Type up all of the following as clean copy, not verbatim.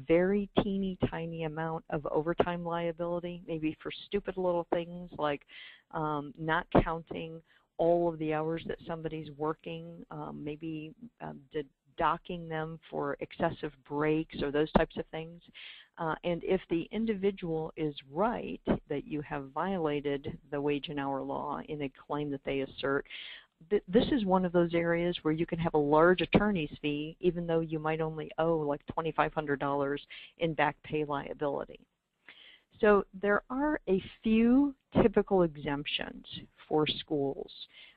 very teeny tiny amount of overtime liability, maybe for stupid little things like not counting all of the hours that somebody's working, maybe docking them for excessive breaks or those types of things. And if the individual is right that you have violated the wage and hour law in a claim that they assert, this is one of those areas where you can have a large attorney's fee even though you might only owe like $2,500 in back pay liability. So there are a few typical exemptions for schools.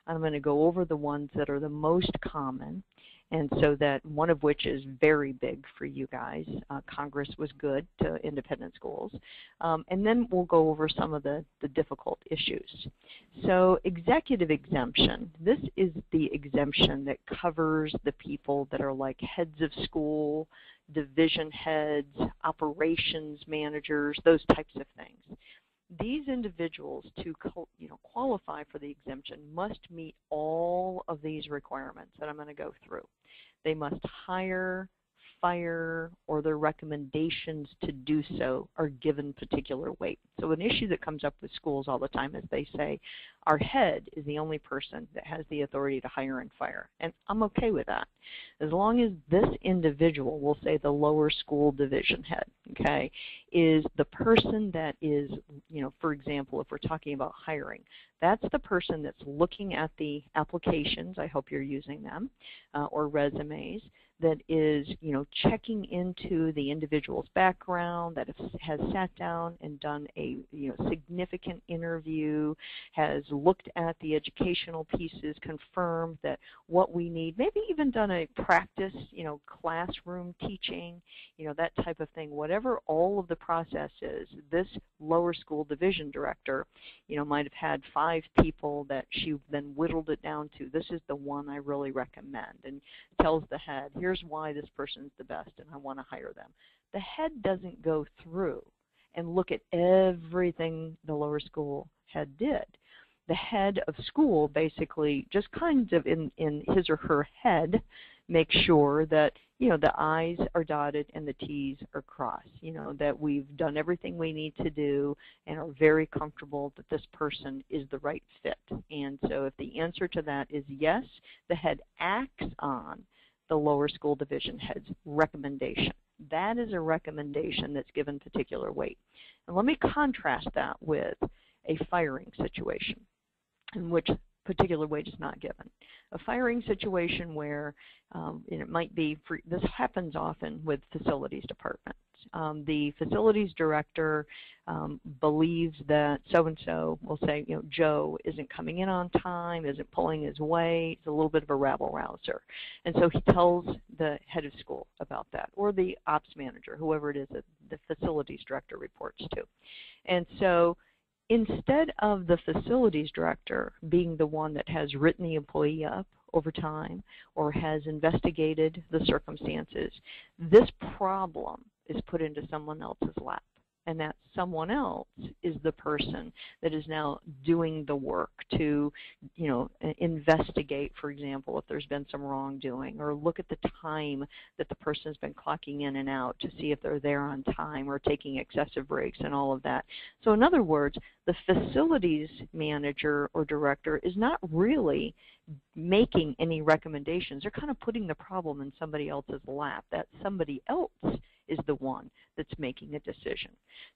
I'm going to go over the ones that are the most common, and so that one of which is very big for you guys. Congress was good to independent schools. And then we'll go over some of the difficult issues. So executive exemption, this is the exemption that covers the people that are like heads of school, division heads, operations managers, those types of things. These individuals, to qualify for the exemption, must meet all of these requirements that I'm going to go through. They must hire, fire, or their recommendations to do so are given particular weight. So an issue that comes up with schools all the time is they say, our head is the only person that has the authority to hire and fire. And I'm okay with that. As long as this individual, we'll say the lower school division head, okay, is the person that is, for example, if we're talking about hiring, that's the person that's looking at the applications, I hope you're using them, or resumes, that is, checking into the individual's background, that has sat down and done a, significant interview, has looked at the educational pieces, confirmed that what we need, maybe even done a practice, classroom teaching, that type of thing. Whatever all of the process is, this lower school division director, might have had 5 people that she then whittled it down to, this is the one I really recommend, and tells the head, here's why this person's the best and I want to hire them. The head doesn't go through and look at everything the lower school head did. The head of school basically just kind of in his or her head makes sure that the I's are dotted and the T's are crossed, that we've done everything we need to do and are very comfortable that this person is the right fit. And so if the answer to that is yes, the head acts on the lower school division head's recommendation. That is a recommendation that's given particular weight. And let me contrast that with a firing situation in which particular weight is not given. A firing situation where it might be, this happens often with facilities departments. The facilities director believes that so-and-so will say, Joe isn't coming in on time, isn't pulling his weight, he's a little bit of a rabble-rouser. And so he tells the head of school about that, or the ops manager, whoever it is that the facilities director reports to. And so instead of the facilities director being the one that has written the employee up over time or has investigated the circumstances, this problem is put into someone else's lap. And that someone else is the person that is now doing the work to, investigate, for example, if there's been some wrongdoing, or look at the time that the person has been clocking in and out to see if they're there on time or taking excessive breaks and all of that. So in other words, the facilities manager or director is not really making any recommendations. They're kind of putting the problem in somebody else's lap. That somebody else is the one that's making a decision.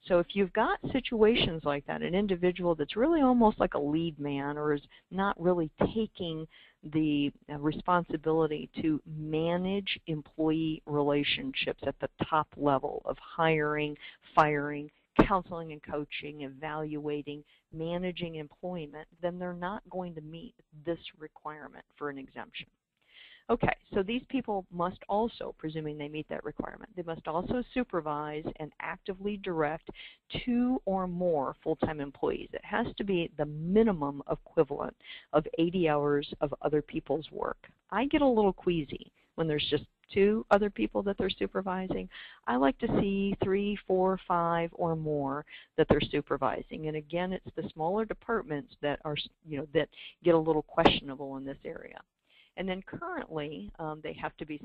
So if you've got situations like that, an individual that's really almost like a lead man or is not really taking the responsibility to manage employee relationships at the top level of hiring, firing, counseling and coaching, evaluating, managing employment, then they're not going to meet this requirement for an exemption. Okay, so these people must also, presuming they meet that requirement, they must also supervise and actively direct 2 or more full-time employees. It has to be the minimum equivalent of 80 hours of other people's work. I get a little queasy when there's just 2 other people that they're supervising. I like to see 3, 4, 5 or more that they're supervising. And again, it's the smaller departments that are, that get a little questionable in this area. And then currently, they have to be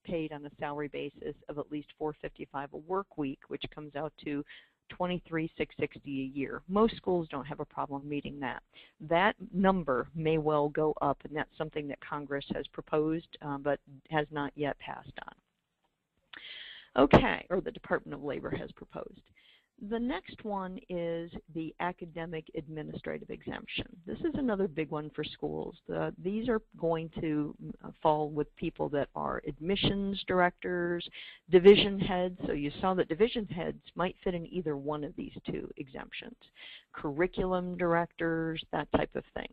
paid on a salary basis of at least $455 a work week, which comes out to $23,660 a year. Most schools don't have a problem meeting that. That number may well go up, and that's something that Congress has proposed but has not yet passed on. Okay, or the Department of Labor has proposed. The next one is the academic administrative exemption. This is another big one for schools. These are going to fall with people that are admissions directors, division heads. So you saw that division heads might fit in either one of these two exemptions. Curriculum directors, that type of thing.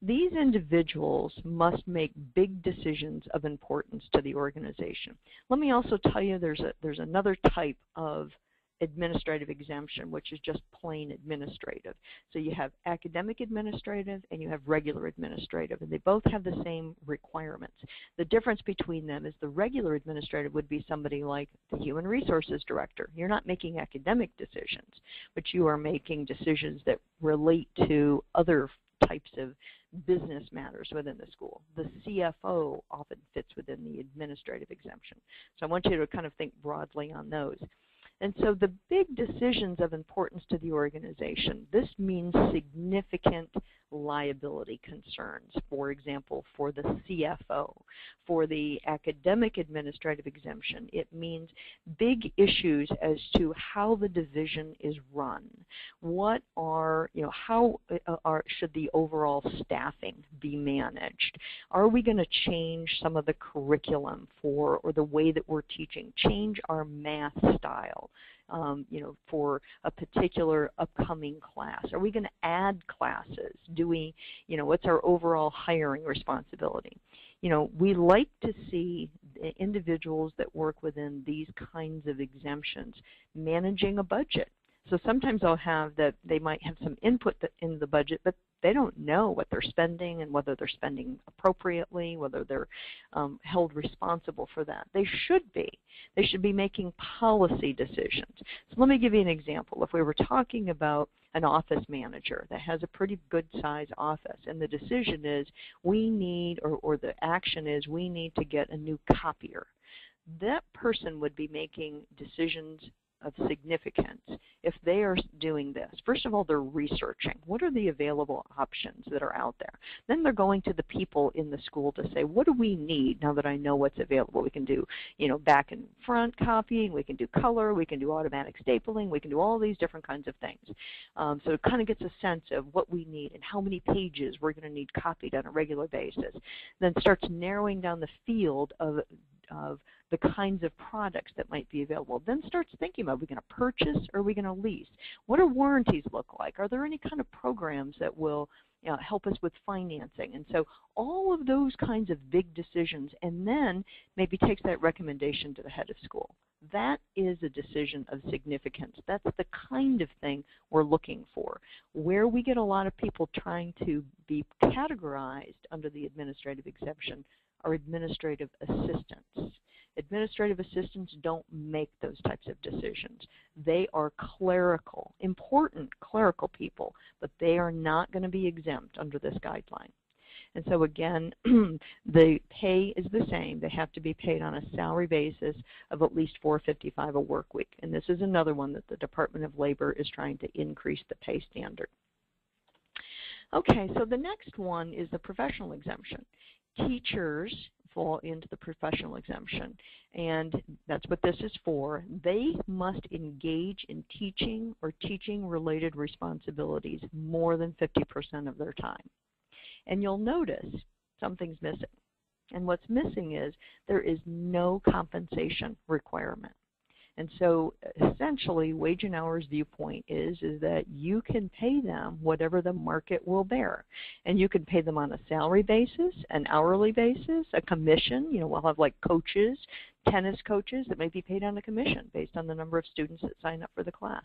These individuals must make big decisions of importance to the organization. Let me also tell you there's another type of administrative exemption, which is just plain administrative. So you have academic administrative and you have regular administrative, and they both have the same requirements. The difference between them is the regular administrative would be somebody like the human resources director. You're not making academic decisions, but you are making decisions that relate to other types of business matters within the school. The CFO often fits within the administrative exemption. So I want you to kind of think broadly on those. And so the big decisions of importance to the organization, this means significant liability concerns, for example, for the CFO. For the academic administrative exemption, it means big issues as to how the division is run. What are, how should the overall staffing be managed? Are we going to change some of the curriculum or the way that we're teaching, change our math style? For a particular upcoming class? Are we going to add classes? Do we, what's our overall hiring responsibility? We like to see individuals that work within these kinds of exemptions managing a budget. So sometimes I'll have that they might have some input in the budget, but they don't know what they're spending and whether they're spending appropriately, whether they're held responsible for that. They should be. They should be making policy decisions. So let me give you an example. If we were talking about an office manager that has a pretty good size office, and the decision is we need, or the action is we need to get a new copier, that person would be making decisions of significance if they are doing this. First of all, they're researching. What are the available options that are out there? Then they're going to the people in the school to say, what do we need now that I know what's available? We can do, back and front copying, we can do color, we can do automatic stapling, we can do all these different kinds of things. So it kind of gets a sense of what we need and how many pages we're going to need copied on a regular basis. Then starts narrowing down the field of the kinds of products that might be available. Then starts thinking about, are we going to purchase or are we going to lease? What do warranties look like? Are there any kind of programs that will help us with financing? And so all of those kinds of big decisions, and then maybe takes that recommendation to the head of school. That is a decision of significance. That's the kind of thing we're looking for. Where we get a lot of people trying to be categorized under the administrative exemption are administrative assistants. Administrative assistants don't make those types of decisions. They are clerical, important clerical people, but they are not going to be exempt under this guideline. And so again, the pay is the same. They have to be paid on a salary basis of at least $455 a work week. And this is another one that the Department of Labor is trying to increase the pay standard. Okay, so the next one is the professional exemption. Teachers fall into the professional exemption, and that's what this is for. They must engage in teaching or teaching-related responsibilities more than 50% of their time. And you'll notice something's missing. And what's missing is there is no compensation requirement. And so essentially, wage and hours viewpoint is that you can pay them whatever the market will bear. And you can pay them on a salary basis, an hourly basis, a commission. We'll have like coaches, tennis coaches that may be paid on a commission based on the number of students that sign up for the class.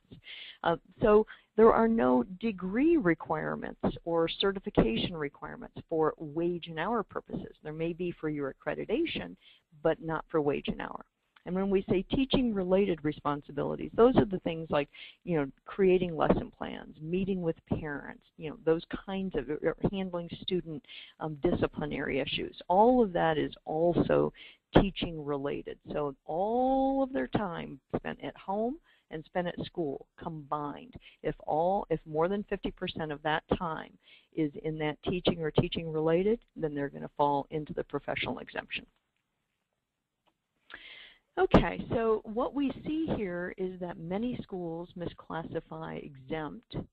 So there are no degree requirements or certification requirements for wage and hour purposes. There may be for your accreditation, but not for wage and hour. And when we say teaching-related responsibilities, those are the things like, creating lesson plans, meeting with parents, those kinds of, handling student disciplinary issues. All of that is also teaching-related. So all of their time spent at home and spent at school combined, if more than 50% of that time is in that teaching or teaching-related, then they're going to fall into the professional exemption. Okay, so what we see here is that many schools misclassify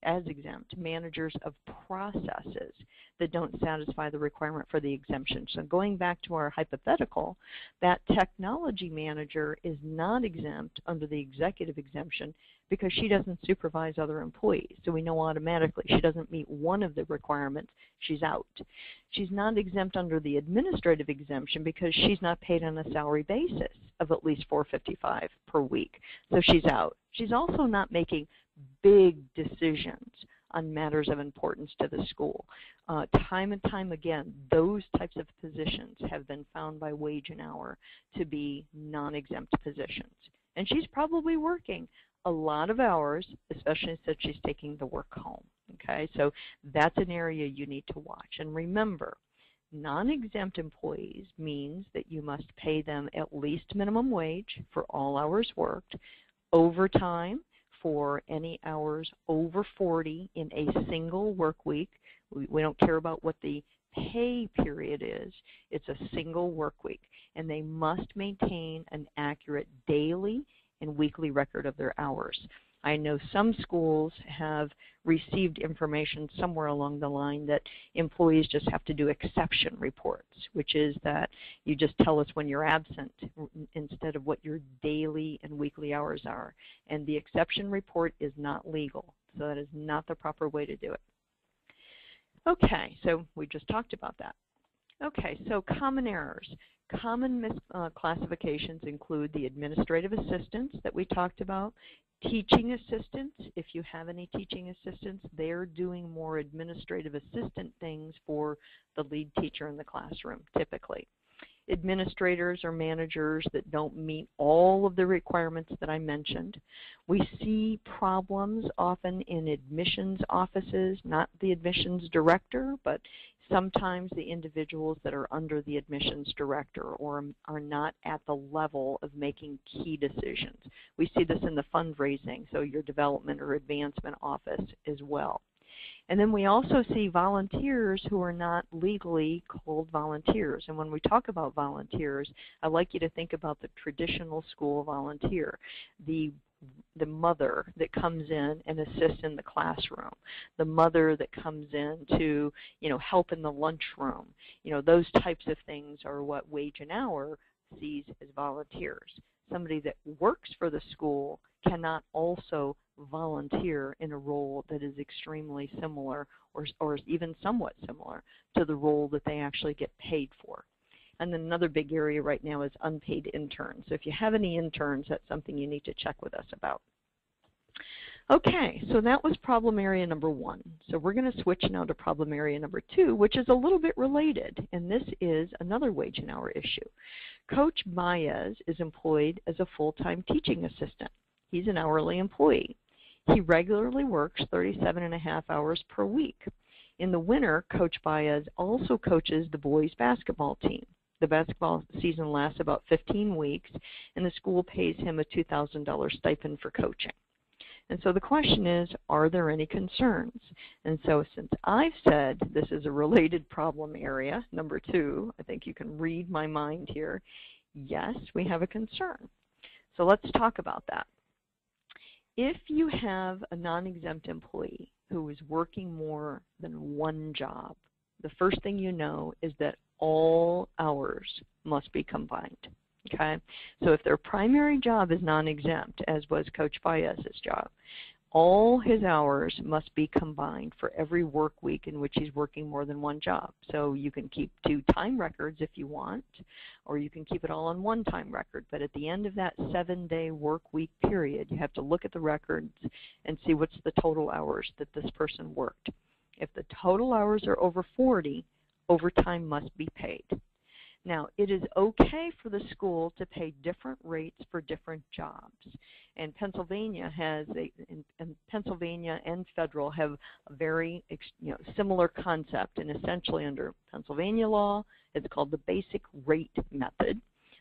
as exempt managers of processes that don't satisfy the requirement for the exemption. So going back to our hypothetical, that technology manager is not exempt under the executive exemption because she doesn't supervise other employees. So we know automatically she doesn't meet one of the requirements, she's out. She's not exempt under the administrative exemption because she's not paid on a salary basis of at least $4.55 per week. So she's out. She's also not making big decisions on matters of importance to the school. Time and time again, those types of positions have been found by Wage and Hour to be non-exempt positions. And she's probably working a lot of hours, especially since she's taking the work home. Okay, so that's an area you need to watch. And remember, non-exempt employees means that you must pay them at least minimum wage for all hours worked, overtime for any hours over 40 in a single work week. We don't care about what the pay period is. It's a single work week. And they must maintain an accurate daily and weekly record of their hours. I know some schools have received information somewhere along the line that employees just have to do exception reports, which is that you just tell us when you're absent instead of what your daily and weekly hours are. And the exception report is not legal, so that is not the proper way to do it. Okay, so we just talked about that. Okay, so common errors. Common misclassifications include the administrative assistants that we talked about, teaching assistants. If you have any teaching assistants, they're doing more administrative assistant things for the lead teacher in the classroom, typically. Administrators or managers that don't meet all of the requirements that I mentioned. We see problems often in admissions offices, not the admissions director, but sometimes the individuals that are under the admissions director or are not at the level of making key decisions. We see this in the fundraising, so your development or advancement office as well. And then we also see volunteers who are not legally called volunteers. And when we talk about volunteers, I'd like you to think about the traditional school volunteer, the mother that comes in and assists in the classroom, the mother that comes in to, help in the lunchroom. Those types of things are what Wage and Hour sees as volunteers. Somebody that works for the school cannot also volunteer in a role that is extremely similar or even somewhat similar to the role that they actually get paid for. And then another big area right now is unpaid interns. So if you have any interns, that's something you need to check with us about. Okay, so that was problem area number 1. So we're going to switch now to problem area number 2, which is a little bit related, and this is another Wage and Hour issue. Coach Baez is employed as a full-time teaching assistant. He's an hourly employee. He regularly works 37.5 hours per week. In the winter, Coach Baez also coaches the boys basketball team. The basketball season lasts about 15 weeks, and the school pays him a $2,000 stipend for coaching. And so the question is, are there any concerns? And so since I've said this is a related problem area, number 2, I think you can read my mind here. Yes, we have a concern. So let's talk about that. If you have a non-exempt employee who is working more than one job, the first thing you know is that all hours must be combined. Okay, so if their primary job is non-exempt, as was Coach Baez's job, all his hours must be combined for every work week in which he's working more than one job. So you can keep 2 time records if you want, or you can keep it all on one time record. But at the end of that 7-day work week period, you have to look at the records and see what's the total hours that this person worked. If the total hours are over 40, overtime must be paid. Now, it is okay for the school to pay different rates for different jobs. And Pennsylvania has, and Pennsylvania and federal have a very similar concept. And essentially under Pennsylvania law, it's called the basic rate method.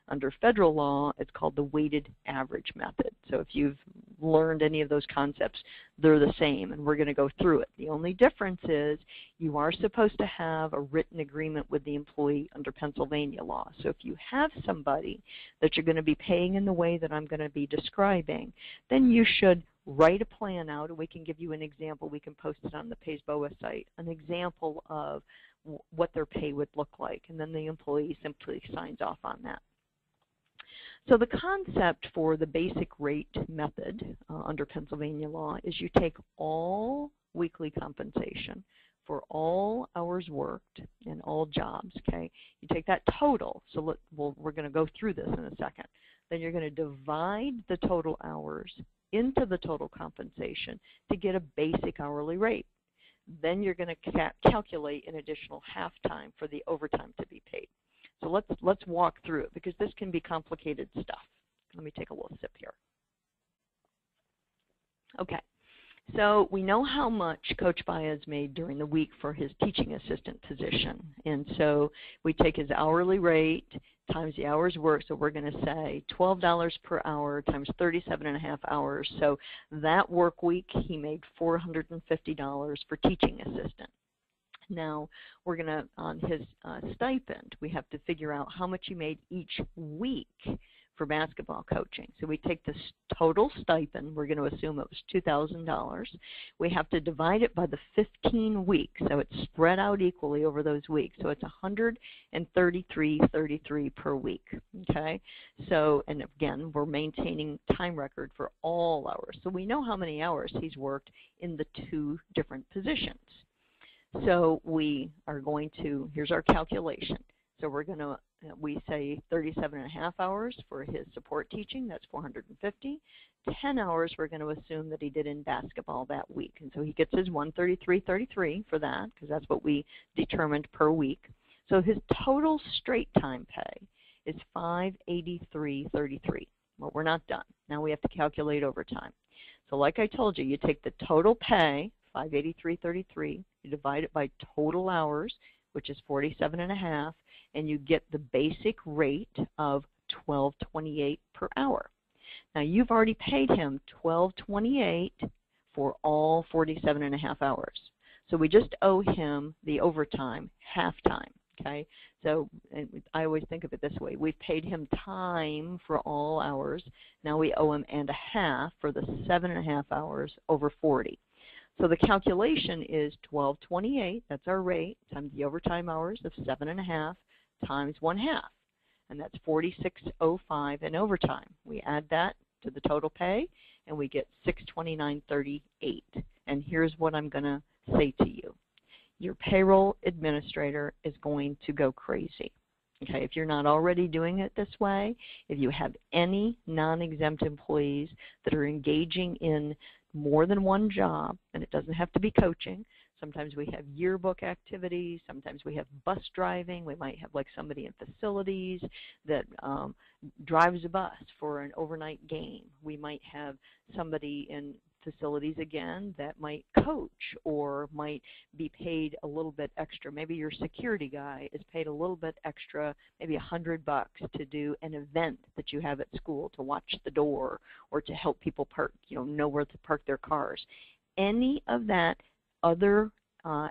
Under federal law, it's called the weighted average method. So if you've learned any of those concepts, they're the same, and we're going to go through it. The only difference is you are supposed to have a written agreement with the employee under Pennsylvania law. So if you have somebody that you're going to be paying in the way that I'm going to be describing, then you should write a plan out, and we can give you an example. We can post it on the Pays Boa site, an example of what their pay would look like, and then the employee simply signs off on that. So the concept for the basic rate method under Pennsylvania law is you take all weekly compensation for all hours worked and all jobs, okay? You take that total. So we're going to go through this in a second. Then you're going to divide the total hours into the total compensation to get a basic hourly rate. Then you're going to calculate an additional half time for the overtime to be paid. So let's walk through it, because this can be complicated stuff. Let me take a little sip here. Okay, so we know how much Coach Baez made during the week for his teaching assistant position. And so we take his hourly rate times the hours worked. So we're going to say $12 per hour times 37.5 hours. So that work week he made $450 for teaching assistant. Now, we're going to, on his stipend, we have to figure out how much he made each week for basketball coaching. So we take the total stipend. We're going to assume it was $2,000. We have to divide it by the 15 weeks, so it's spread out equally over those weeks. So it's $133.33 per week, okay? So, and again, we're maintaining time record for all hours. So we know how many hours he's worked in the two different positions. So we are going to, here's our calculation. So we're going to, we say 37.5 hours for his support teaching, that's 450. 10 hours we're going to assume that he did in basketball that week. And so he gets his 133.33 for that, because that's what we determined per week. So his total straight time pay is 583.33. Well, we're not done. Now we have to calculate overtime. So like I told you, you take the total pay, 583.33, you divide it by total hours, which is 47.5, and you get the basic rate of $12.28 per hour. Now you've already paid him $12.28 for all 47.5 hours. So we just owe him the overtime, half time. Okay, so I always think of it this way. We've paid him time for all hours. Now we owe him and a half for the 7.5 hours over 40. So the calculation is $12.28, that's our rate, times the overtime hours of 7.5 times 1/2, and that's $46.05 in overtime. We add that to the total pay, and we get $629.38. And here's what I'm going to say to you. Your payroll administrator is going to go crazy. Okay, if you're not already doing it this way, if you have any non-exempt employees that are engaging in more than one job, and it doesn't have to be coaching. Sometimes we have yearbook activities. Sometimes we have bus driving. We might have like somebody in facilities that drives a bus for an overnight game. We might have somebody in facilities again that might coach or might be paid a little bit extra. Maybe your security guy is paid a little bit extra, maybe $100 to do an event that you have at school to watch the door or to help people park, know where to park their cars. Any of that other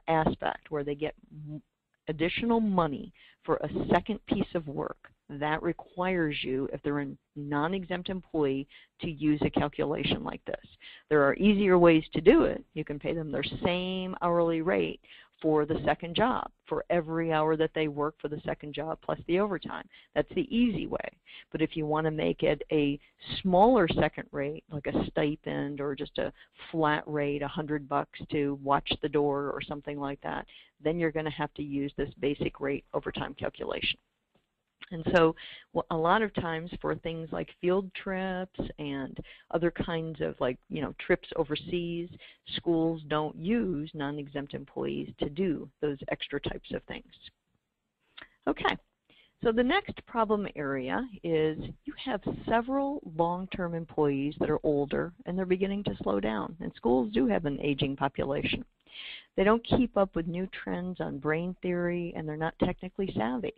aspect where they get additional money for a second piece of work, that requires you, if they're a non-exempt employee, to use a calculation like this. There are easier ways to do it. You can pay them their same hourly rate for the second job, for every hour that they work for the second job plus the overtime. That's the easy way. But if you want to make it a smaller second rate, like a stipend or just a flat rate, $100 to watch the door or something like that, then you're going to have to use this basic rate overtime calculation. And so a lot of times for things like field trips and other kinds of trips overseas, schools don't use non-exempt employees to do those extra types of things. Okay, So the next problem area is you have several long-term employees that are older and they're beginning to slow down. And schools do have an aging population. They don't keep up with new trends on brain theory and they're not technically savvy.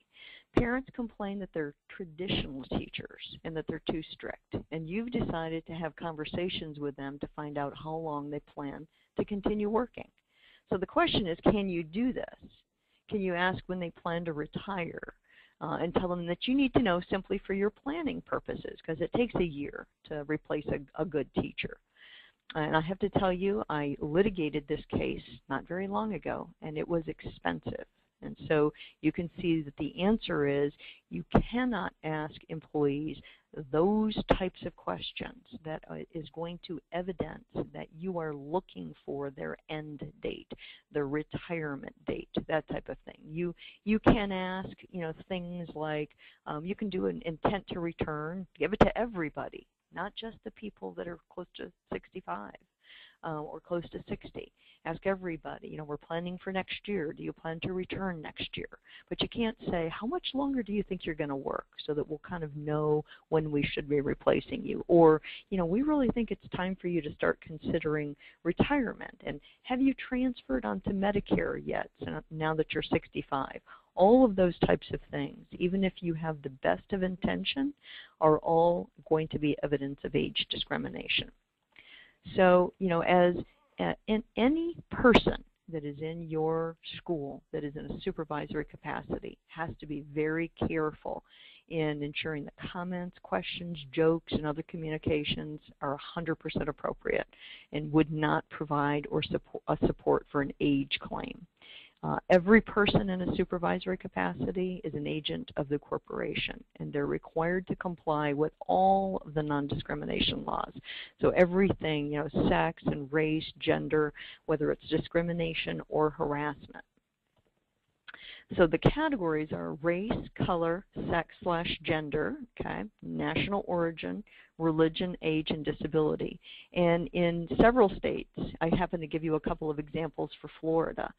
Parents complain that they're traditional teachers and that they're too strict. And you've decided to have conversations with them to find out how long they plan to continue working. So the question is, can you do this? Can you ask when they plan to retire? And tell them that you need to know simply for your planning purposes, because it takes a year to replace a good teacher. And I have to tell you, I litigated this case not very long ago, and it was expensive. And so you can see that the answer is you cannot ask employees those types of questions that is going to evidence that you are looking for their end date, their retirement date, that type of thing. You can ask, things like you can do an intent to return, give it to everybody, not just the people that are close to 65 or close to 60. Ask everybody, we're planning for next year. Do you plan to return next year? But you can't say, how much longer do you think you're going to work, so that we'll kind of know when we should be replacing you? Or, we really think it's time for you to start considering retirement. And have you transferred onto Medicare yet, now that you're 65? All of those types of things, even if you have the best of intention, are all going to be evidence of age discrimination. So, as in any person that is in your school that is in a supervisory capacity has to be very careful in ensuring that comments, questions, jokes, and other communications are 100% appropriate and would not provide or support for an age claim. Every person in a supervisory capacity is an agent of the corporation, and they're required to comply with all of the non-discrimination laws. So everything, sex and race, gender, whether it's discrimination or harassment. So the categories are race, color, sex/gender, national origin, religion, age, and disability. And in several states, I happen to give you a couple of examples for Florida,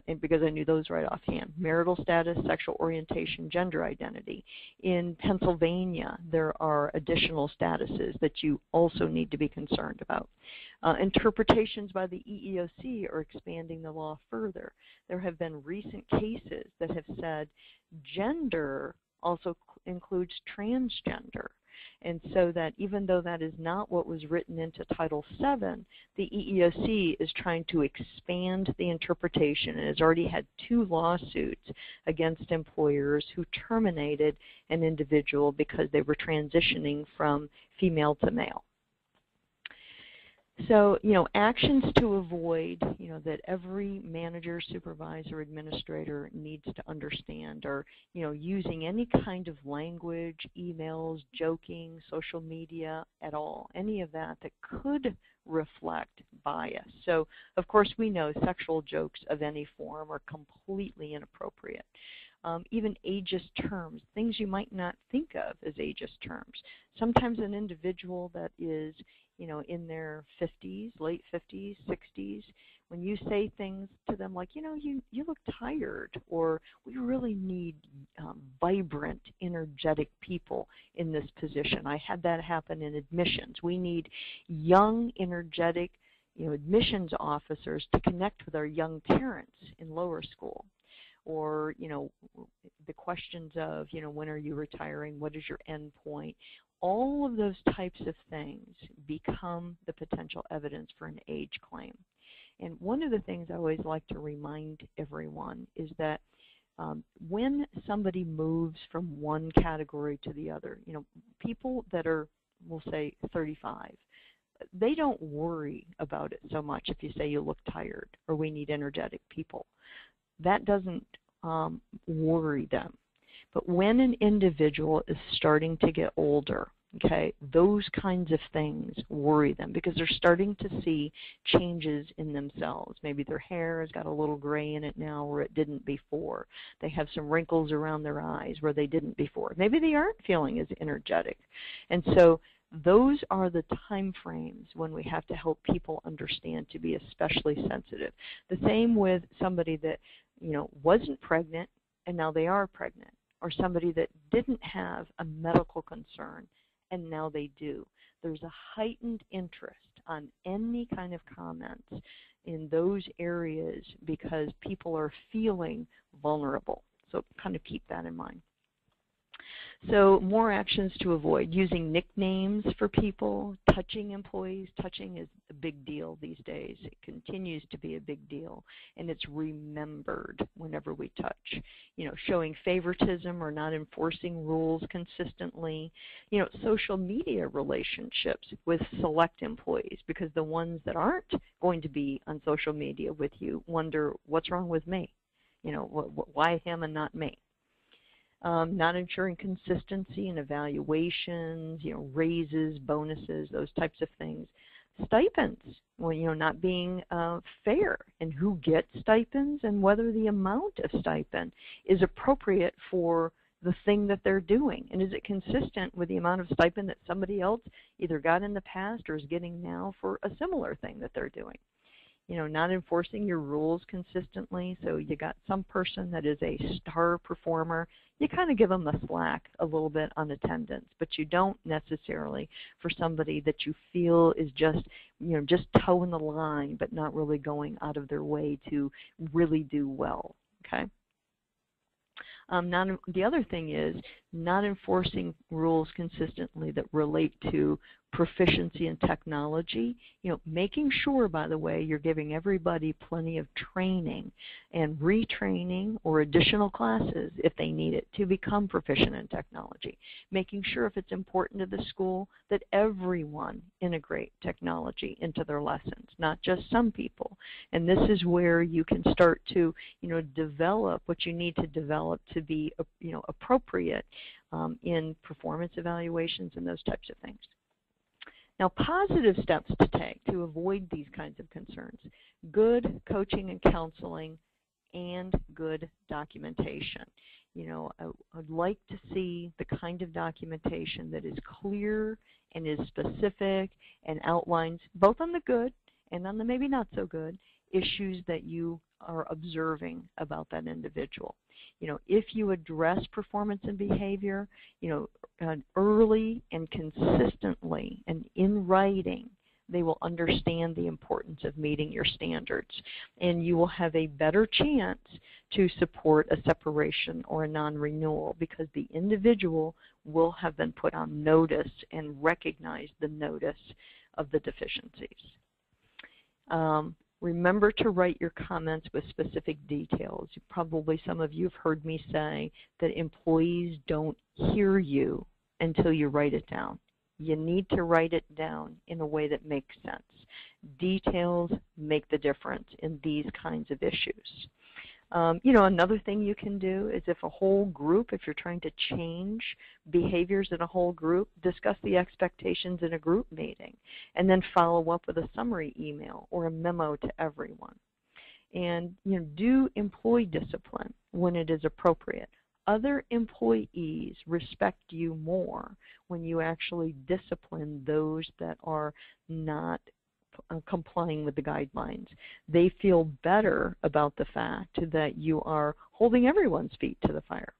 and because I knew those right offhand: marital status, sexual orientation, gender identity. In Pennsylvania, there are additional statuses that you also need to be concerned about. Interpretations by the EEOC are expanding the law further. There have been recent cases that have said gender also includes transgender. And so that even though that is not what was written into Title VII, the EEOC is trying to expand the interpretation and has already had 2 lawsuits against employers who terminated an individual because they were transitioning from female to male. So, actions to avoid, that every manager, supervisor, administrator needs to understand are, using any kind of language, emails, joking, social media at all, any of that could reflect bias. So, of course, we know sexual jokes of any form are completely inappropriate. Even ageist terms, things you might not think of as ageist terms. Sometimes an individual that is in their 50s, late 50s, 60s, when you say things to them like, you look tired, or we really need vibrant, energetic people in this position. I had that happen in admissions. We need young, energetic, admissions officers to connect with our young parents in lower school. Or, the questions of, when are you retiring? What is your end point? All of those types of things become the potential evidence for an age claim. And one of the things I always like to remind everyone is that when somebody moves from one category to the other, people that are, we'll say, 35, they don't worry about it so much if you say you look tired or we need energetic people. That doesn't worry them. But when an individual is starting to get older, those kinds of things worry them because they're starting to see changes in themselves. Maybe their hair has got a little gray in it now where it didn't before. They have some wrinkles around their eyes where they didn't before. Maybe they aren't feeling as energetic. And so those are the time frames when we have to help people understand to be especially sensitive. The same with somebody that wasn't pregnant and now they are pregnant. or somebody that didn't have a medical concern and now they do. There's a heightened interest on any kind of comments in those areas because people are feeling vulnerable. So kind of keep that in mind. So more actions to avoid: using nicknames for people, touching employees. Touching is a big deal these days. It continues to be a big deal, and it's remembered whenever we touch. Showing favoritism or not enforcing rules consistently. Social media relationships with select employees, because the ones that aren't going to be on social media with you wonder, what's wrong with me? Why him and not me? Not ensuring consistency in evaluations, raises, bonuses, those types of things. Stipends, not being fair in who gets stipends and whether the amount of stipend is appropriate for the thing that they're doing. And is it consistent with the amount of stipend that somebody else either got in the past or is getting now for a similar thing that they're doing? Not enforcing your rules consistently. So you got some person that is a star performer, you kind of give them the slack a little bit on attendance, but you don't necessarily for somebody that you feel is just toeing the line, but not really going out of their way to really do well. Okay. The other thing is not enforcing rules consistently that relate to proficiency in technology. Making sure, by the way, you're giving everybody plenty of training and retraining or additional classes if they need it to become proficient in technology. Making sure, if it's important to the school, that everyone integrate technology into their lessons, not just some people. And this is where you can start to, develop what you need to develop to be, appropriate in performance evaluations and those types of things. Now, positive steps to take to avoid these kinds of concerns: good coaching and counseling and good documentation. I'd like to see the kind of documentation that is clear and is specific and outlines both on the good and on the maybe not so good issues that you are observing about that individual. If you address performance and behavior, early and consistently and in writing, they will understand the importance of meeting your standards, and you will have a better chance to support a separation or a non-renewal because the individual will have been put on notice and recognize the notice of the deficiencies. Remember to write your comments with specific details. Probably some of you have heard me say that employees don't hear you until you write it down. You need to write it down in a way that makes sense. Details make the difference in these kinds of issues. Another thing you can do is, if a whole group, if you're trying to change behaviors in a whole group, discuss the expectations in a group meeting and then follow up with a summary email or a memo to everyone. And do employee discipline when it is appropriate. Other employees respect you more when you actually discipline those that are not complying with the guidelines. They feel better about the fact that you are holding everyone's feet to the fire.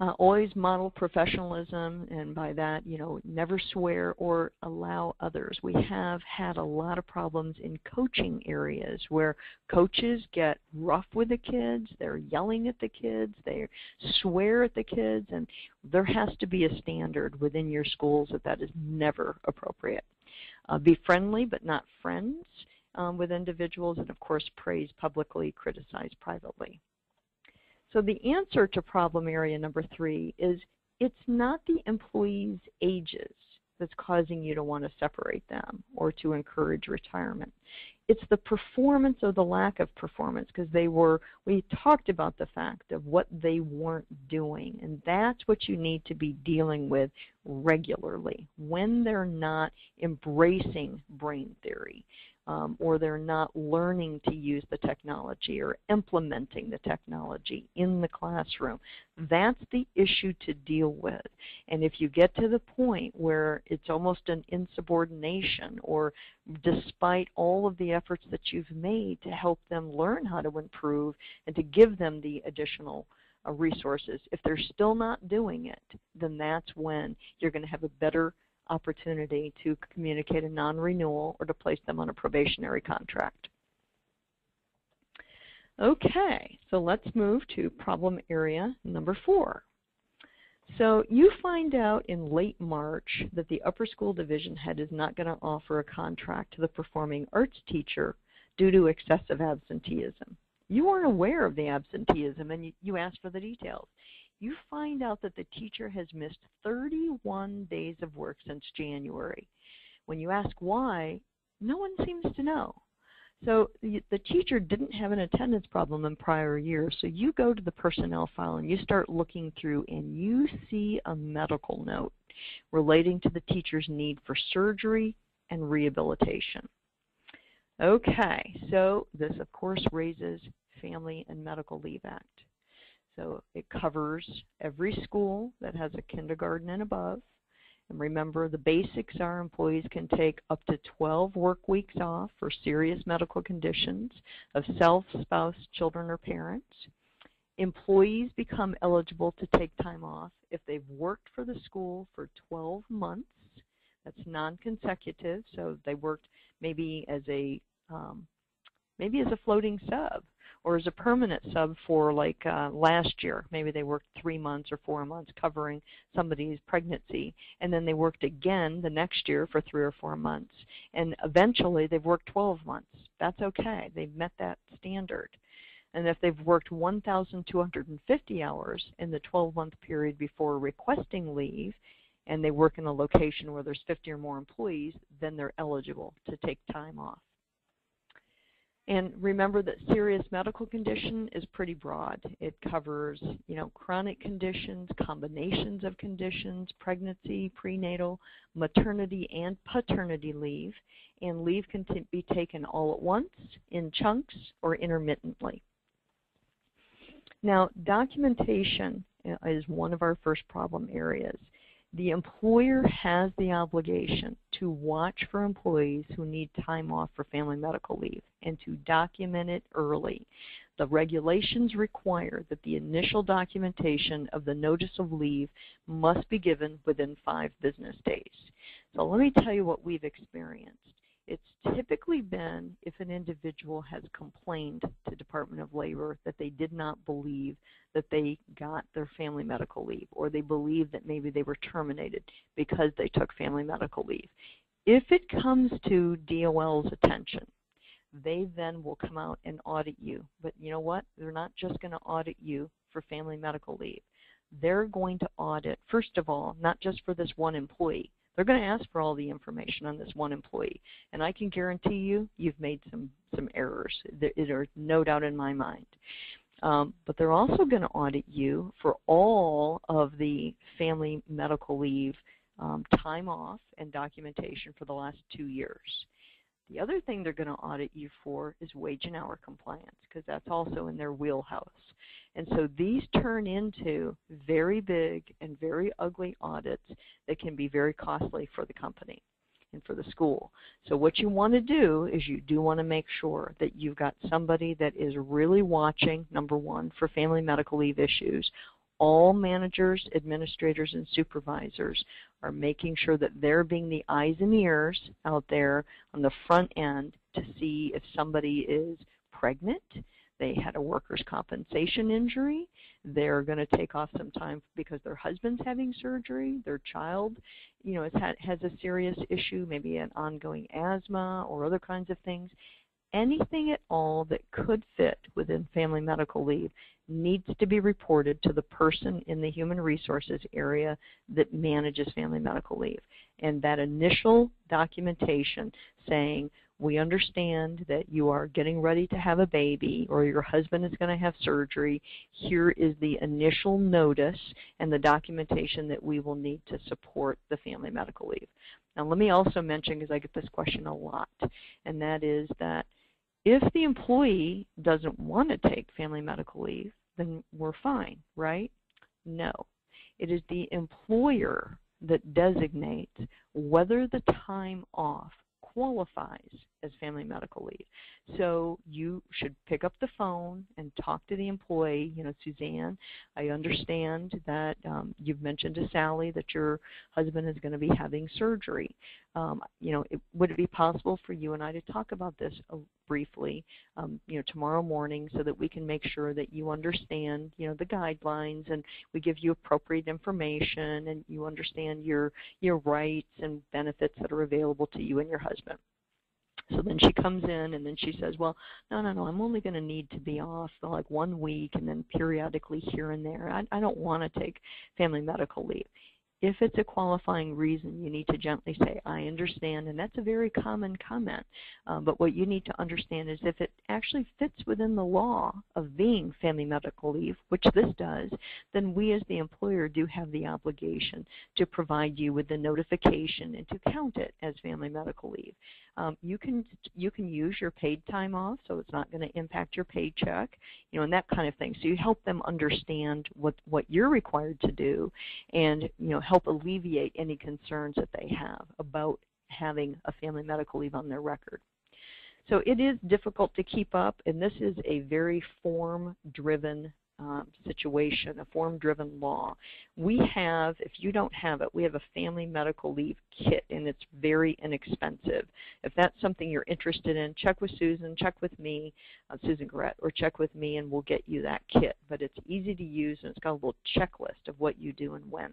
Always model professionalism, and by that, never swear or allow others. We have had a lot of problems in coaching areas where coaches get rough with the kids, they're yelling at the kids, they swear at the kids, and there has to be a standard within your schools that is never appropriate. Be friendly but not friends with individuals, and of course praise publicly, criticize privately. So the answer to problem area number 3 is, it's not the employees' ages that's causing you to want to separate them or to encourage retirement. It's the performance or the lack of performance, because we talked about the fact of what they weren't doing, and that's what you need to be dealing with regularly when they're not embracing brain theory. Or they're not learning to use the technology or implementing the technology in the classroom. That's the issue to deal with. And if you get to the point where it's almost an insubordination, or despite all of the efforts that you've made to help them learn how to improve and to give them the additional resources. If they're still not doing it, then that's when you're going to have a better opportunity to communicate a non-renewal or to place them on a probationary contract. Okay, so let's move to problem area number 4. So you find out in late March that the upper school division head is not going to offer a contract to the performing arts teacher due to excessive absenteeism. You aren't aware of the absenteeism and you ask for the details. You find out that the teacher has missed 31 days of work since January. When you ask why, no one seems to know. So the teacher didn't have an attendance problem in prior years, so you go to the personnel file and you start looking through and you see a medical note relating to the teacher's need for surgery and rehabilitation. Okay, so this of course raises Family and Medical Leave Act. So it covers every school that has a kindergarten and above. And remember, the basics are employees can take up to 12 work weeks off for serious medical conditions of self, spouse, children, or parents. Employees become eligible to take time off if they've worked for the school for 12 months. That's non-consecutive, so they worked maybe as a floating sub, or as a permanent sub for like last year. Maybe they worked 3 months or 4 months covering somebody's pregnancy, and then they worked again the next year for 3 or 4 months, and eventually they've worked 12 months. That's okay. They've met that standard. And if they've worked 1,250 hours in the 12-month period before requesting leave, and they work in a location where there's 50 or more employees, then they're eligible to take time off. And remember that serious medical condition is pretty broad. It covers, chronic conditions, combinations of conditions, pregnancy, prenatal, maternity, and paternity leave. And leave can be taken all at once, in chunks, or intermittently. Now, documentation is one of our first problem areas. The employer has the obligation to watch for employees who need time off for family medical leave and to document it early. The regulations require that the initial documentation of the notice of leave must be given within 5 business days. So let me tell you what we've experienced. It's typically been if an individual has complained to Department of Labor that they did not believe that they got their family medical leave, or they believe that maybe they were terminated because they took family medical leave. If it comes to DOL's attention, they then will come out and audit you. But you know what? They're not just going to audit you for family medical leave. They're going to audit, first of all, not just for this one employee. They're going to ask for all the information on this one employee. And I can guarantee you, you've made some errors. There's no doubt in my mind. But they're also going to audit you for all of the family medical leave time off and documentation for the last 2 years. The other thing they're going to audit you for is wage and hour compliance, because that's also in their wheelhouse. And so these turn into very big and very ugly audits that can be very costly for the company and for the school. So what you want to do is you do want to make sure that you've got somebody that is really watching, number one, for family medical leave issues. All managers, administrators, and supervisors are making sure that they're being the eyes and ears out there on the front end to see if somebody is pregnant, they had a workers' compensation injury, they're going to take off some time because their husband's having surgery, their child has a serious issue, maybe an ongoing asthma or other kinds of things. Anything at all that could fit within family medical leave needs to be reported to the person in the human resources area that manages family medical leave. And that initial documentation saying, we understand that you are getting ready to have a baby or your husband is going to have surgery, here is the initial notice and the documentation that we will need to support the family medical leave. Now let me also mention, because I get this question a lot, and that is that if the employee doesn't want to take family medical leave, then we're fine, right? No. It is the employer that designates whether the time off qualifies as family medical leave. So you should pick up the phone and talk to the employee. Suzanne, I understand that you've mentioned to Sally that your husband is going to be having surgery. Would it be possible for you and I to talk about this briefly, tomorrow morning, so that we can make sure that you understand, the guidelines, and we give you appropriate information, and you understand your rights and benefits that are available to you and your husband. So then she comes in and then she says, well, no, I'm only going to need to be off for like 1 week and then periodically here and there. I don't want to take family medical leave. If it's a qualifying reason, you need to gently say, I understand, and that's a very common comment. But what you need to understand is if it actually fits within the law of being family medical leave, which this does, then we as the employer do have the obligation to provide you with the notification and to count it as family medical leave. You can use your paid time off, so it's not going to impact your paycheck, and that kind of thing. So you help them understand what you're required to do, and help alleviate any concerns that they have about having a family medical leave on their record. So it is difficult to keep up, and this is a very form-driven situation, a form-driven law. We have, if you don't have it, we have a family medical leave kit, and it's very inexpensive. If that's something you're interested in, check with Susan, check with me, Susan Garrett, or check with me, and we'll get you that kit. But it's easy to use, and it's got a little checklist of what you do and when.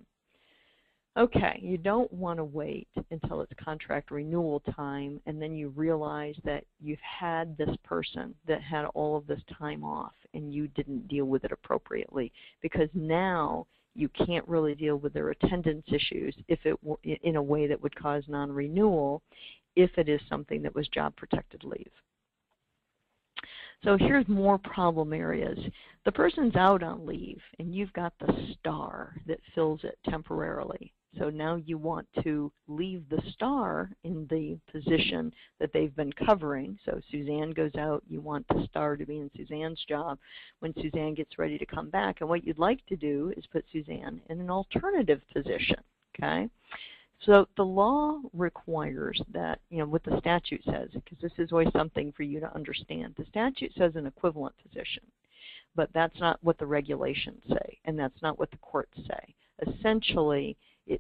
Okay, you don't want to wait until it's contract renewal time and then you realize that you've had this person that had all of this time off and you didn't deal with it appropriately, because now you can't really deal with their attendance issues in a way that would cause non-renewal if it is something that was job-protected leave. So here's more problem areas. The person's out on leave and you've got the star that fills it temporarily. So now you want to leave the star in the position that they've been covering. So Suzanne goes out, you want the star to be in Suzanne's job when Suzanne gets ready to come back. And what you'd like to do is put Suzanne in an alternative position, okay? So the law requires that, what the statute says, because this is always something for you to understand. The statute says an equivalent position, but that's not what the regulations say, and that's not what the courts say. Essentially,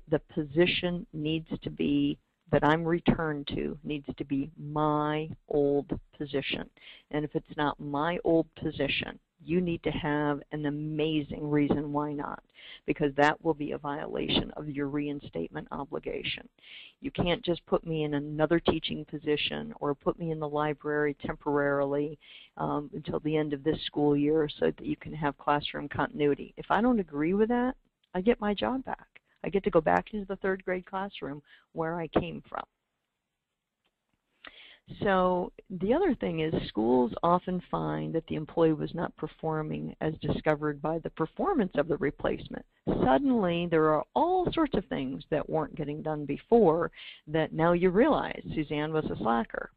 the position needs to be, that I'm returned to, needs to be my old position. And if it's not my old position, you need to have an amazing reason why not, because that will be a violation of your reinstatement obligation. You can't just put me in another teaching position or put me in the library temporarily until the end of this school year so that you can have classroom continuity. If I don't agree with that, I get my job back. I get to go back into the third grade classroom where I came from. So the other thing is schools often find that the employee was not performing as discovered by the performance of the replacement. Suddenly there are all sorts of things that weren't getting done before that now you realize Suzanne was a slacker.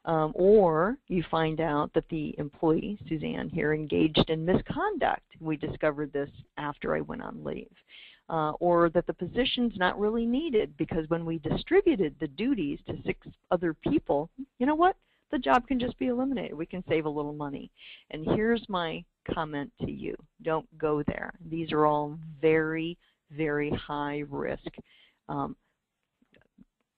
Or you find out that the employee, Suzanne here, engaged in misconduct. We discovered this after I went on leave. Or that the position's not really needed because when we distributed the duties to 6 other people, you know what? The job can just be eliminated. We can save a little money. And here's my comment to you. Don't go there. These are all very, very high risk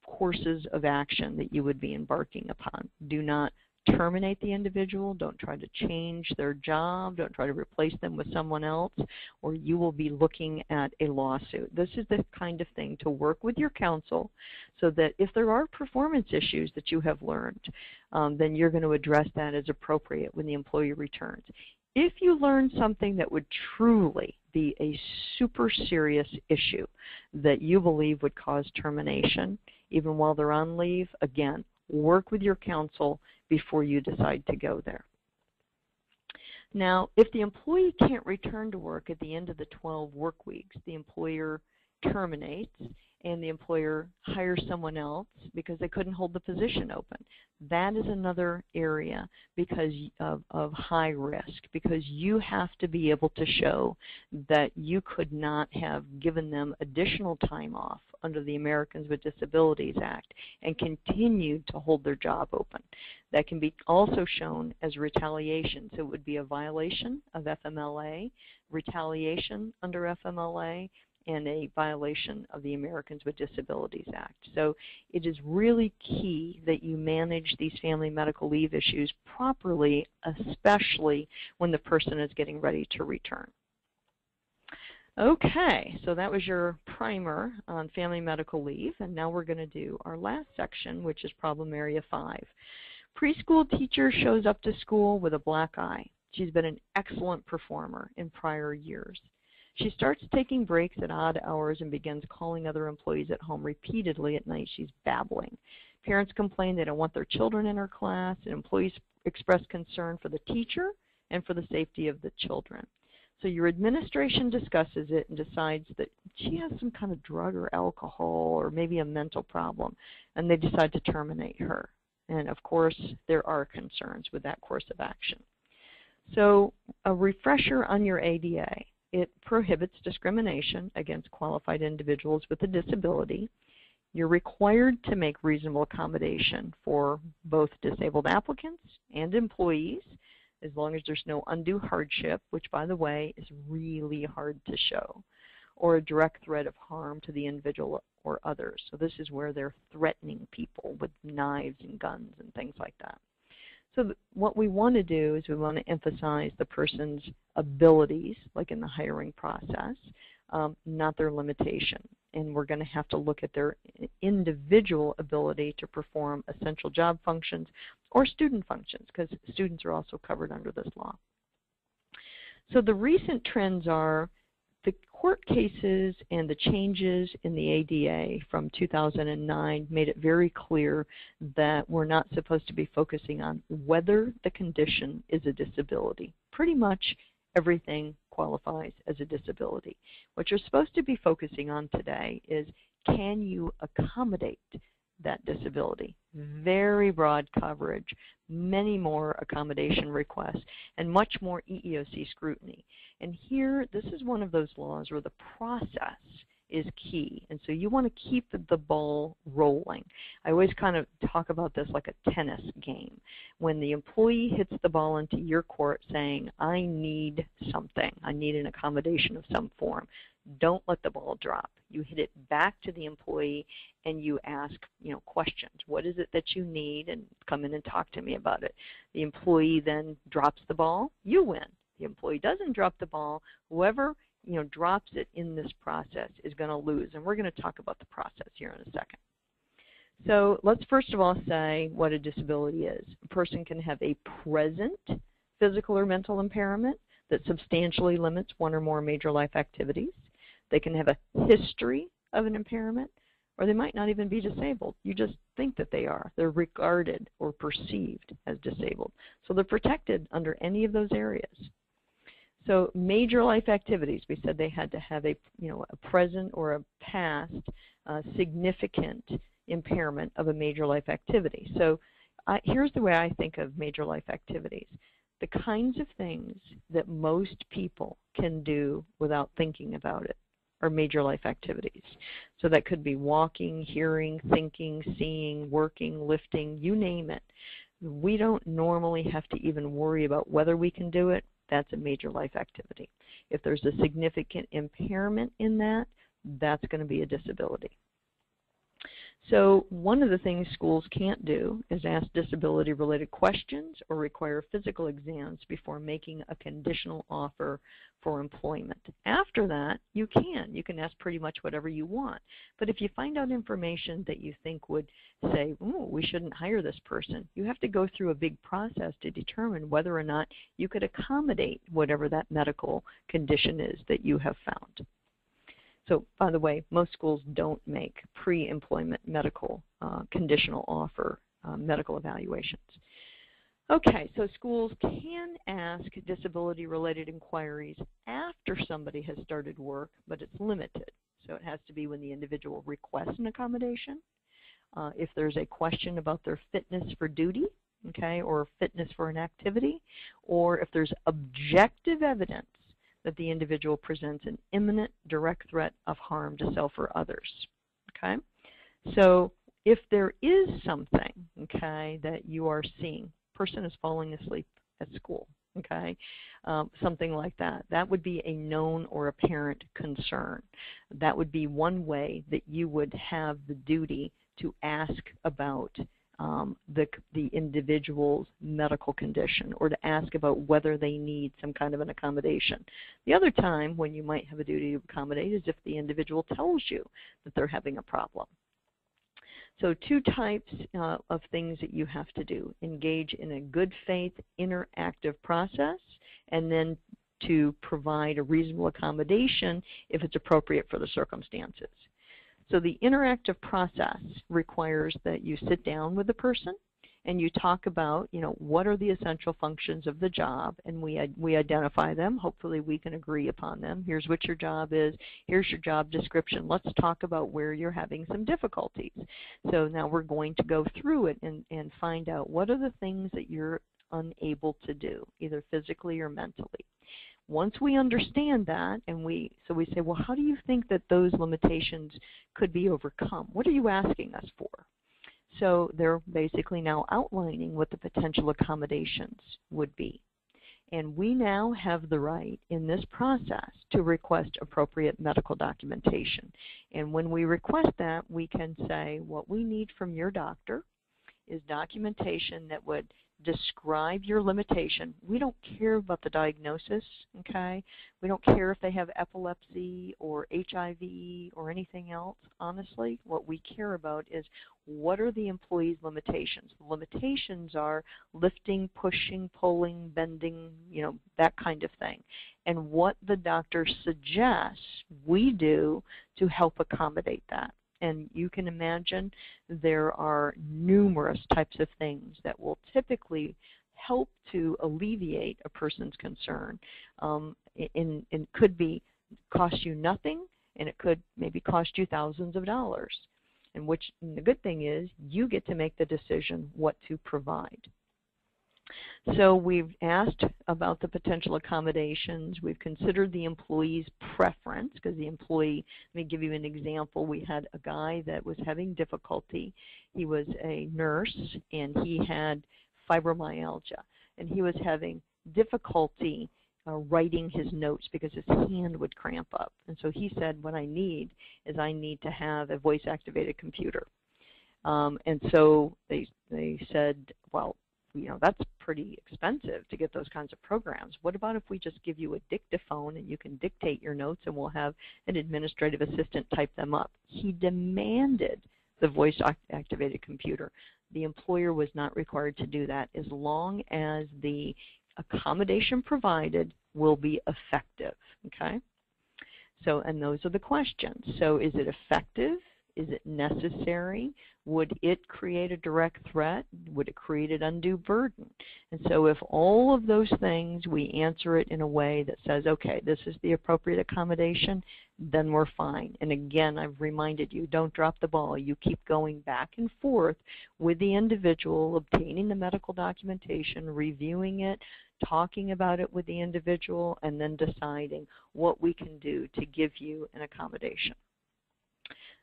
courses of action that you would be embarking upon. Do not terminate the individual. Don't try to change their job. Don't try to replace them with someone else, or you will be looking at a lawsuit. This is the kind of thing to work with your counsel so that if there are performance issues that you have learned, then you're going to address that as appropriate when the employee returns. If you learn something that would truly be a super serious issue that you believe would cause termination, even while they're on leave, again, work with your counsel before you decide to go there. Now, if the employee can't return to work at the end of the 12 work weeks, the employer terminates and the employer hires someone else because they couldn't hold the position open. That is another area because of high risk, because you have to be able to show that you could not have given them additional time off under the Americans with Disabilities Act and continued to hold their job open. That can be also shown as retaliation. So it would be a violation of FMLA, retaliation under FMLA, and a violation of the Americans with Disabilities Act. So it is really key that you manage these family medical leave issues properly, especially when the person is getting ready to return. Okay, so that was your primer on family medical leave, and now we're going to do our last section, which is problem area 5. Preschool teacher shows up to school with a black eye. She's been an excellent performer in prior years. She starts taking breaks at odd hours and begins calling other employees at home repeatedly at night. She's babbling. Parents complain they don't want their children in her class, and employees express concern for the teacher and for the safety of the children. So your administration discusses it and decides that she has some kind of drug or alcohol or maybe a mental problem, and they decide to terminate her. And of course, there are concerns with that course of action. So a refresher on your ADA. It prohibits discrimination against qualified individuals with a disability. You're required to make reasonable accommodation for both disabled applicants and employees, as long as there's no undue hardship, which, by the way, is really hard to show, or a direct threat of harm to the individual or others. So this is where they're threatening people with knives and guns and things like that. So what we want to do is we want to emphasize the person's abilities, like in the hiring process, not their limitation. And we're going to have to look at their individual ability to perform essential job functions or student functions, because students are also covered under this law. So the recent trends are the court cases and the changes in the ADA from 2009 made it very clear that we're not supposed to be focusing on whether the condition is a disability. Pretty much everything qualifies as a disability. What you're supposed to be focusing on today is, can you accommodate that disability? Very broad coverage, many more accommodation requests, and much more EEOC scrutiny. And here, this is one of those laws where the process is key, and so you want to keep the ball rolling. I always kind of talk about this like a tennis game. When the employee hits the ball into your court saying, I need something, I need an accommodation of some form, don't let the ball drop. You hit it back to the employee and you ask, questions. What is it that you need? And come in and talk to me about it. The employee then drops the ball, you win. The employee doesn't drop the ball, whoever drops it in this process is going to lose. And we're going to talk about the process here in a second. So let's first of all say what a disability is. A person can have a present physical or mental impairment that substantially limits one or more major life activities. They can have a history of an impairment, or they might not even be disabled. You just think that they are. They're regarded or perceived as disabled. So they're protected under any of those areas. So major life activities, we said they had to have a present or a past significant impairment of a major life activity. So here's the way I think of major life activities. The kinds of things that most people can do without thinking about it are major life activities. So that could be walking, hearing, thinking, seeing, working, lifting, you name it. We don't normally have to even worry about whether we can do it. That's a major life activity. If there's a significant impairment in that, that's going to be a disability. So one of the things schools can't do is ask disability-related questions or require physical exams before making a conditional offer for employment. After that, you can ask pretty much whatever you want. But if you find out information that you think would say, ooh, we shouldn't hire this person, you have to go through a big process to determine whether or not you could accommodate whatever that medical condition is that you have found. So, by the way, most schools don't make pre-employment medical conditional offer medical evaluations. Okay, so schools can ask disability-related inquiries after somebody has started work, but it's limited. So it has to be when the individual requests an accommodation. If there's a question about their fitness for duty, okay, or fitness for an activity, or if there's objective evidence that the individual presents an imminent direct threat of harm to self or others, okay? So if there is something, okay, that you are seeing, person is falling asleep at school, okay, something like that, that would be a known or apparent concern. That would be one way that you would have the duty to ask about the individual's medical condition, or to ask about whether they need some kind of an accommodation. The other time when you might have a duty to accommodate is if the individual tells you that they're having a problem. So two types of things that you have to do: engage in a good faith interactive process, and then to provide a reasonable accommodation if it's appropriate for the circumstances. So the interactive process requires that you sit down with the person and you talk about, what are the essential functions of the job, and we identify them. Hopefully we can agree upon them. Here's what your job is. Here's your job description. Let's talk about where you're having some difficulties. So now we're going to go through it and find out what are the things that you're unable to do, either physically or mentally. Once we understand that, and we say, well, how do you think that those limitations could be overcome? What are you asking us for? So they're basically now outlining what the potential accommodations would be. And we now have the right in this process to request appropriate medical documentation. And when we request that, we can say what we need from your doctor is documentation that would describe your limitation. We don't care about the diagnosis, okay? We don't care if they have epilepsy or HIV or anything else. Honestly, what we care about is what are the employee's limitations. The limitations are lifting, pushing, pulling, bending, that kind of thing. And what the doctor suggests we do to help accommodate that. And you can imagine there are numerous types of things that will typically help to alleviate a person's concern. It could cost you nothing, and it could maybe cost you thousands of dollars. And the good thing is you get to make the decision what to provide. So we've asked about the potential accommodations. We've considered the employee's preference, because the employee, let me give you an example. We had a guy that was having difficulty. He was a nurse, and he had fibromyalgia, and he was having difficulty writing his notes because his hand would cramp up. And so he said, what I need to have a voice-activated computer. And so they said, well, that's pretty expensive to get those kinds of programs. What about if we just give you a dictaphone and you can dictate your notes and we'll have an administrative assistant type them up? He demanded the voice-activated computer. The employer was not required to do that as long as the accommodation provided will be effective, okay? So, and those are the questions. So is it effective? Is it necessary? Would it create a direct threat? Would it create an undue burden? And so if all of those things, we answer it in a way that says, okay, this is the appropriate accommodation, then we're fine. And again, I've reminded you, don't drop the ball. You keep going back and forth with the individual, obtaining the medical documentation, reviewing it, talking about it with the individual, and then deciding what we can do to give you an accommodation.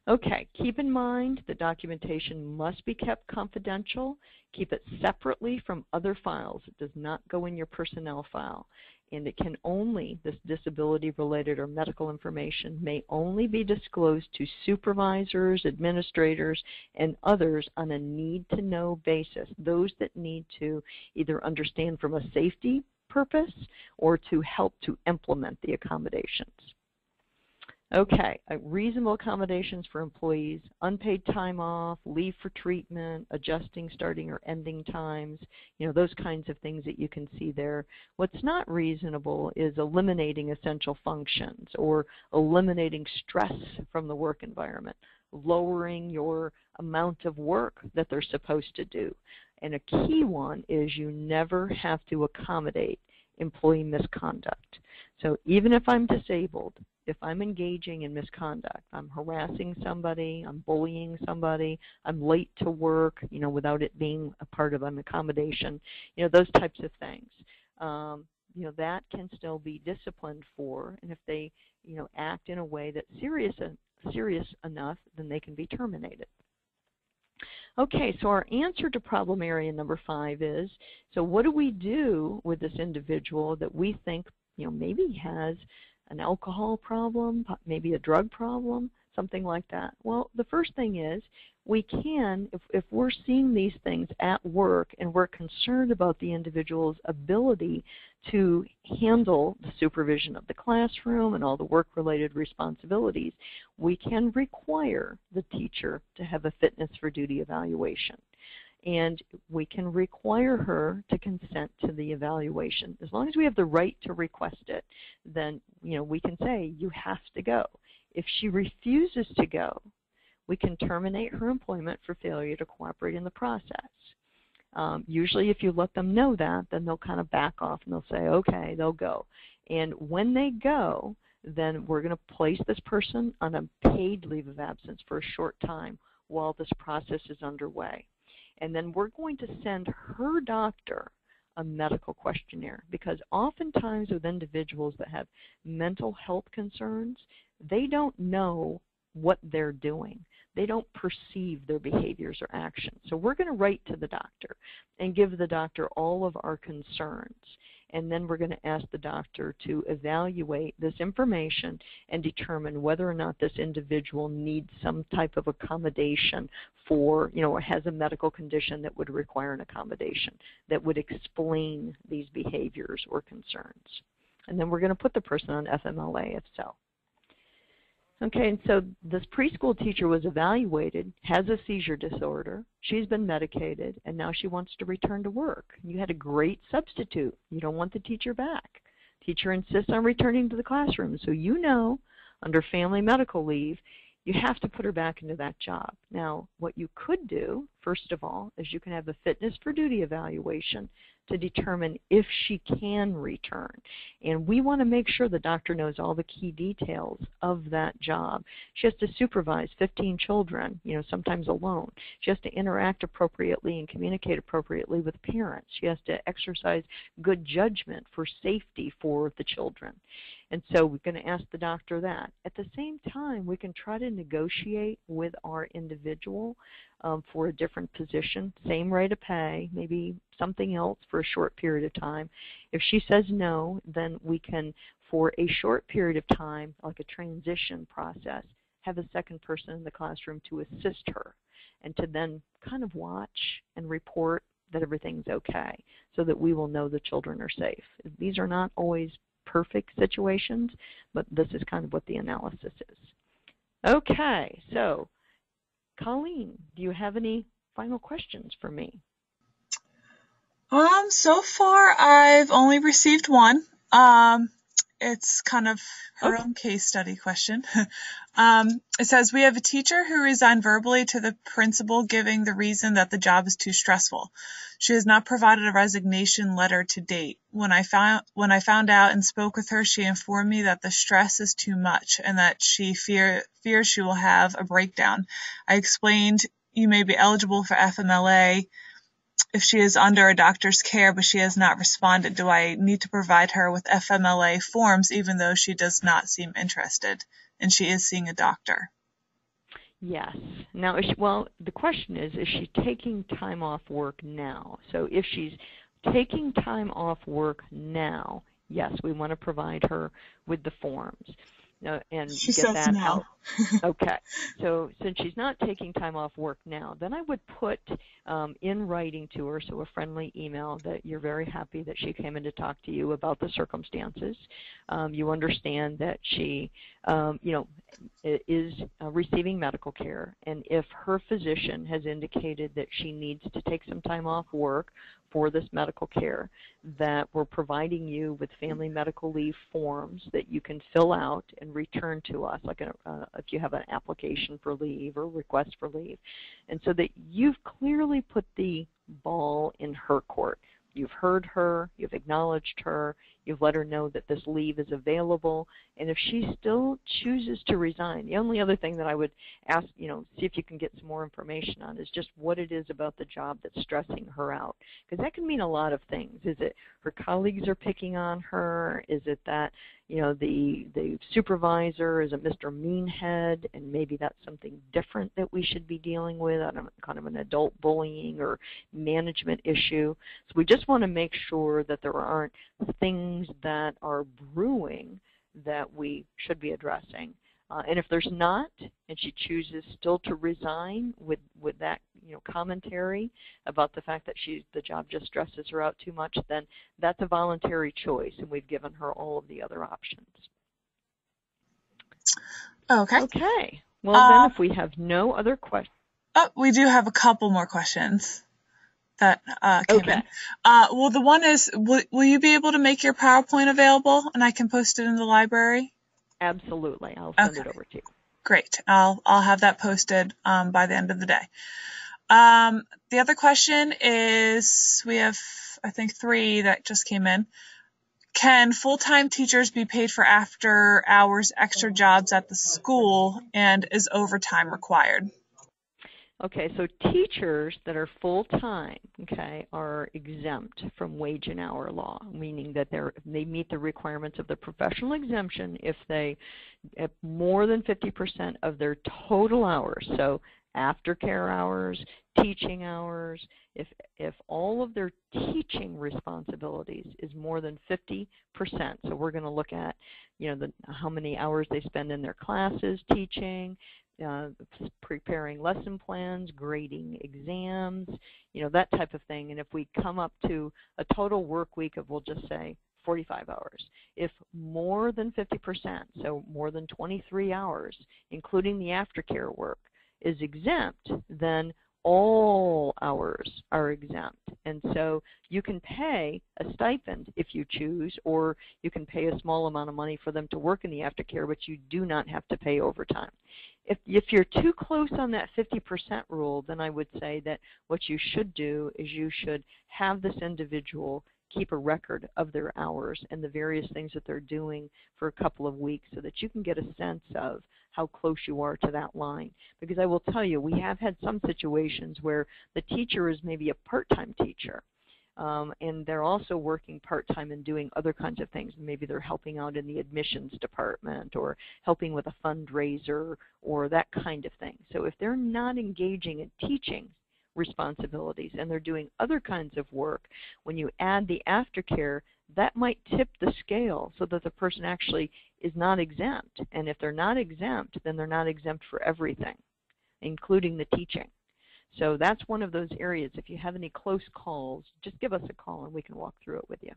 Okay, keep in mind the documentation must be kept confidential. Keep it separately from other files. It does not go in your personnel file. And it can only, this disability-related or medical information may only be disclosed to supervisors, administrators, and others on a need-to-know basis, those that need to either understand from a safety purpose or to help to implement the accommodations. Okay, reasonable accommodations for employees, unpaid time off, leave for treatment, adjusting starting or ending times, those kinds of things that you can see there. What's not reasonable is eliminating essential functions or eliminating stress from the work environment, lowering your amount of work that they're supposed to do. And a key one is you never have to accommodate employee misconduct. So even if I'm disabled, if I'm engaging in misconduct, I'm harassing somebody, I'm bullying somebody, I'm late to work, without it being a part of an accommodation, those types of things, that can still be disciplined for. And if they, act in a way that's serious enough, then they can be terminated. Okay, so our answer to problem area number 5 is, so what do we do with this individual that we think, maybe has an alcohol problem, maybe a drug problem, something like that? Well, the first thing is we can, if we're seeing these things at work and we're concerned about the individual's ability to handle the supervision of the classroom and all the work-related responsibilities, we can require the teacher to have a fitness for duty evaluation. And we can require her to consent to the evaluation. As long as we have the right to request it, then we can say, you have to go. If she refuses to go, we can terminate her employment for failure to cooperate in the process. Usually if you let them know that, then they'll kind of back off and they'll say, okay, they'll go. And when they go, then we're going to place this person on a paid leave of absence for a short time while this process is underway. And then we're going to send her doctor a medical questionnaire, because oftentimes with individuals that have mental health concerns, they don't know what they're doing. They don't perceive their behaviors or actions. So we're going to write to the doctor and give the doctor all of our concerns. And then we're going to ask the doctor to evaluate this information and determine whether or not this individual needs some type of accommodation for, or has a medical condition that would require an accommodation that would explain these behaviors or concerns. And then we're going to put the person on FMLA if so. Okay, and so this preschool teacher was evaluated, has a seizure disorder, she's been medicated, and now she wants to return to work. You had a great substitute. You don't want the teacher back. Teacher insists on returning to the classroom. So under family medical leave, you have to put her back into that job. Now, what you could do, first of all, is you can have a fitness for duty evaluation to determine if she can return. And we want to make sure the doctor knows all the key details of that job. She has to supervise 15 children, sometimes alone. She has to interact appropriately and communicate appropriately with parents. She has to exercise good judgment for safety for the children. And so we're going to ask the doctor that. At the same time, we can try to negotiate with our individual for a different position, same rate of pay, maybe something else for a short period of time. If she says no, then we can, for a short period of time, like a transition process, have a second person in the classroom to assist her and to then kind of watch and report that everything's okay so that we will know the children are safe. These are not always perfect situations, but this is kind of what the analysis is. Okay, so Colleen, do you have any final questions for me? So far I've only received one. It's kind of her own case study question. It says, we have a teacher who resigned verbally to the principal, giving the reason that the job is too stressful. She has not provided a resignation letter to date. When I found out and spoke with her, she informed me that the stress is too much and that she fears she will have a breakdown. I explained, you may be eligible for FMLA if she is under a doctor's care, but she has not responded. Do I need to provide her with FMLA forms even though she does not seem interested and she is seeing a doctor? Yes. Now, the question is she taking time off work now? So if she's taking time off work now, yes, we want to provide her with the forms. And she get says that no. out. Okay. So since she's not taking time off work now, then I would put in writing to her, so a friendly email, that you're very happy that she came in to talk to you about the circumstances. You understand that she, is receiving medical care, and if her physician has indicated that she needs to take some time off work for this medical care, that we're providing you with family medical leave forms that you can fill out and return to us, like if you have an application for leave or request for leave. And so that you've clearly put the ball in her court. You've heard her, you've acknowledged her, you've let her know that this leave is available, and if she still chooses to resign, the only other thing that I would ask, see if you can get some more information on is just what it is about the job that's stressing her out, because that can mean a lot of things. Is it her colleagues are picking on her? Is it that the supervisor is a Mr. Meanhead, and maybe that's something different that we should be dealing with, kind of an adult bullying or management issue. So we just want to make sure that there aren't things that are brewing that we should be addressing. And if there's not, and she chooses still to resign with that commentary about the fact that the job just stresses her out too much, then that's a voluntary choice, and we've given her all of the other options. Okay. Okay. Well, then if we have no other questions. Oh, we do have a couple more questions that came in. Well, the one is, will you be able to make your PowerPoint available and I can post it in the library? Absolutely. I'll send it over to you. Great. I'll have that posted by the end of the day. The other question is, we have, I think, 3 that just came in. Can full-time teachers be paid for after-hours extra jobs at the school, and is overtime required? Okay, so teachers that are full-time, are exempt from wage and hour law, meaning that they meet the requirements of the professional exemption if they have more than 50% of their total hours, so aftercare hours, teaching hours, if all of their teaching responsibilities is more than 50%, so we're going to look at how many hours they spend in their classes teaching, preparing lesson plans, grading exams, that type of thing. And if we come up to a total work week of, we'll just say, 45 hours, if more than 50%, so more than 23 hours, including the aftercare work, is exempt, then all hours are exempt. And so you can pay a stipend if you choose, or you can pay a small amount of money for them to work in the aftercare, but you do not have to pay overtime. If you're too close on that 50% rule, then I would say that what you should do is you should have this individual keep a record of their hours and the various things that they're doing for a couple of weeks so that you can get a sense of how close you are to that line. Because I will tell you, we have had some situations where the teacher is maybe a part-time teacher, and they're also working part-time and doing other kinds of things. Maybe they're helping out in the admissions department or helping with a fundraiser or that kind of thing. So if they're not engaging in teaching responsibilities and they're doing other kinds of work, when you add the aftercare, that might tip the scale so that the person actually is not exempt. And if they're not exempt, then they're not exempt for everything, including the teaching. So that's one of those areas. If you have any close calls, just give us a call and we can walk through it with you.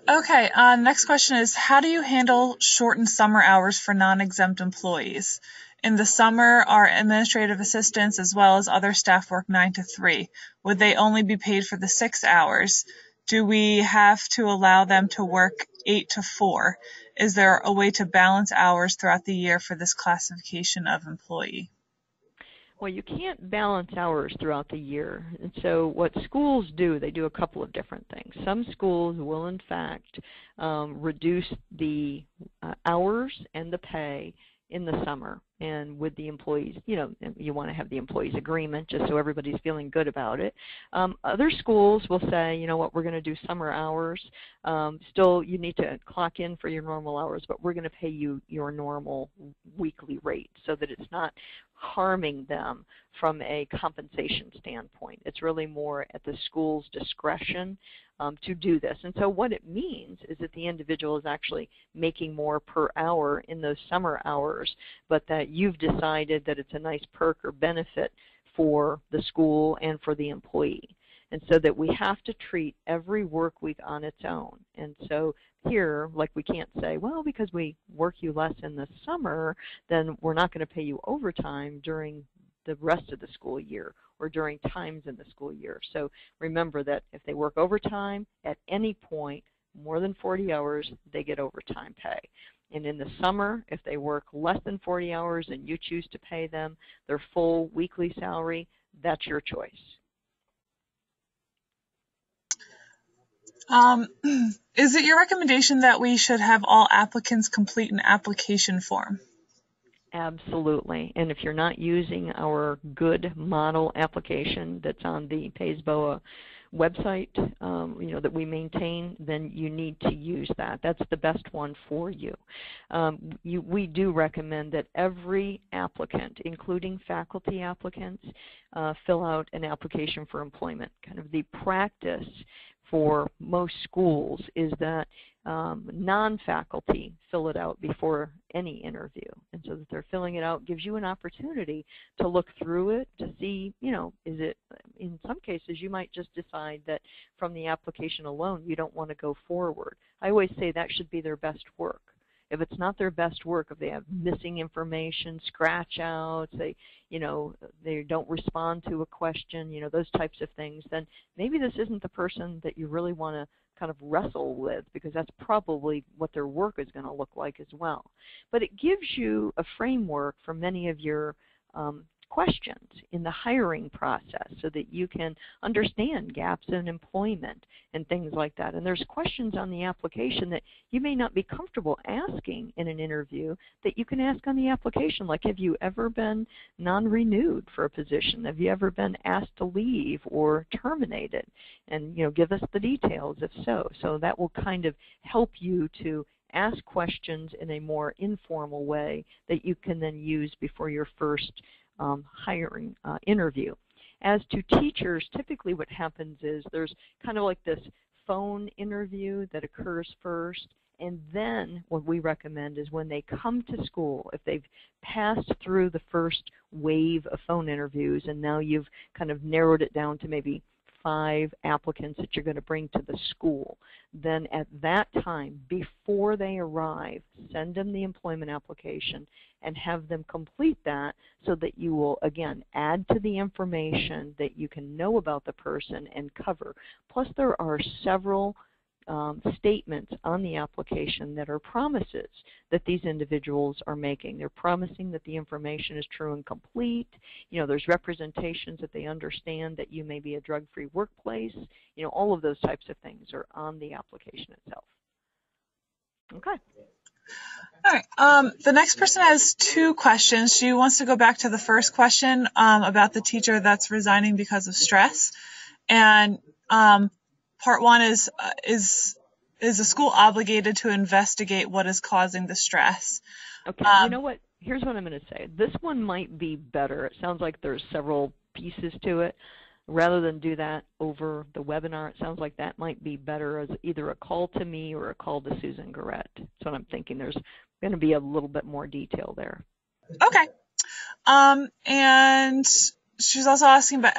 Okay, next question is, how do you handle shortened summer hours for non-exempt employees? In the summer, our administrative assistants as well as other staff work 9 to 3. Would they only be paid for the 6 hours? Do we have to allow them to work 8 to 4? Is there a way to balance hours throughout the year for this classification of employee? Well, you can't balance hours throughout the year. And so what schools do, they do a couple of different things. Some schools will, in fact, reduce the hours and the pay in the summer. And with the employees, you want to have the employees' agreement just so everybody's feeling good about it. Other schools will say, you know what, we're going to do summer hours. Still, you need to clock in for your normal hours, but we're going to pay you your normal weekly rate so that it's not harming them from a compensation standpoint. It's really more at the school's discretion to do this. And so what it means is that the individual is actually making more per hour in those summer hours, but that you've decided that it's a nice perk or benefit for the school and for the employee. And so that we have to treat every work week on its own. And so here, like, we can't say, well, because we work you less in the summer, then we're not going to pay you overtime during the rest of the school year or during times in the school year. So remember that if they work overtime at any point, more than 40 hours, they get overtime pay. And in the summer, if they work less than 40 hours and you choose to pay them their full weekly salary, that's your choice. Is it your recommendation that we should have all applicants complete an application form? Absolutely. And if you're not using our good model application that's on the PAYSBOA website, that we maintain, then you need to use that. That's the best one for you. We do recommend that every applicant, including faculty applicants, fill out an application for employment. Kind of the practice for most schools is that non-faculty fill it out before any interview. And so that they're filling it out gives you an opportunity to look through it to see, is it, in some cases you might just decide that from the application alone you don't want to go forward. I always say that should be their best work. If it's not their best work, if they have missing information, scratch outs, they don't respond to a question, those types of things, then maybe this isn't the person that you really want to kind of wrestle with, because that's probably what their work is going to look like as well. But it gives you a framework for many of your questions in the hiring process so that you can understand gaps in employment and things like that. And there's questions on the application that you may not be comfortable asking in an interview that you can ask on the application, like, have you ever been non-renewed for a position? Have you ever been asked to leave or terminated? And give us the details if so. So that will kind of help you to ask questions in a more informal way that you can then use before your first hiring interview. As to teachers, typically what happens is there's kind of like this phone interview that occurs first, and then what we recommend is when they come to school, if they've passed through the first wave of phone interviews and now you've kind of narrowed it down to maybe 5 applicants that you're going to bring to the school, then at that time, before they arrive, send them the employment application and have them complete that so that you will, again, add to the information that you can know about the person and cover. Plus, there are several statements on the application that are promises that these individuals are making. They're promising that the information is true and complete. There's representations that they understand that you may be a drug-free workplace. All of those types of things are on the application itself. Okay. All right. The next person has 2 questions. She wants to go back to the first question about the teacher that's resigning because of stress. And part 1 is the school obligated to investigate what is causing the stress? Okay. You know what? Here's what I'm going to say. This one might be better. It sounds like there's several pieces to it. Rather than do that over the webinar, it sounds like that might be better as either a call to me or a call to Susan Garrett. That's what I'm thinking. There's going to be a little bit more detail there. Okay. And she's also asking about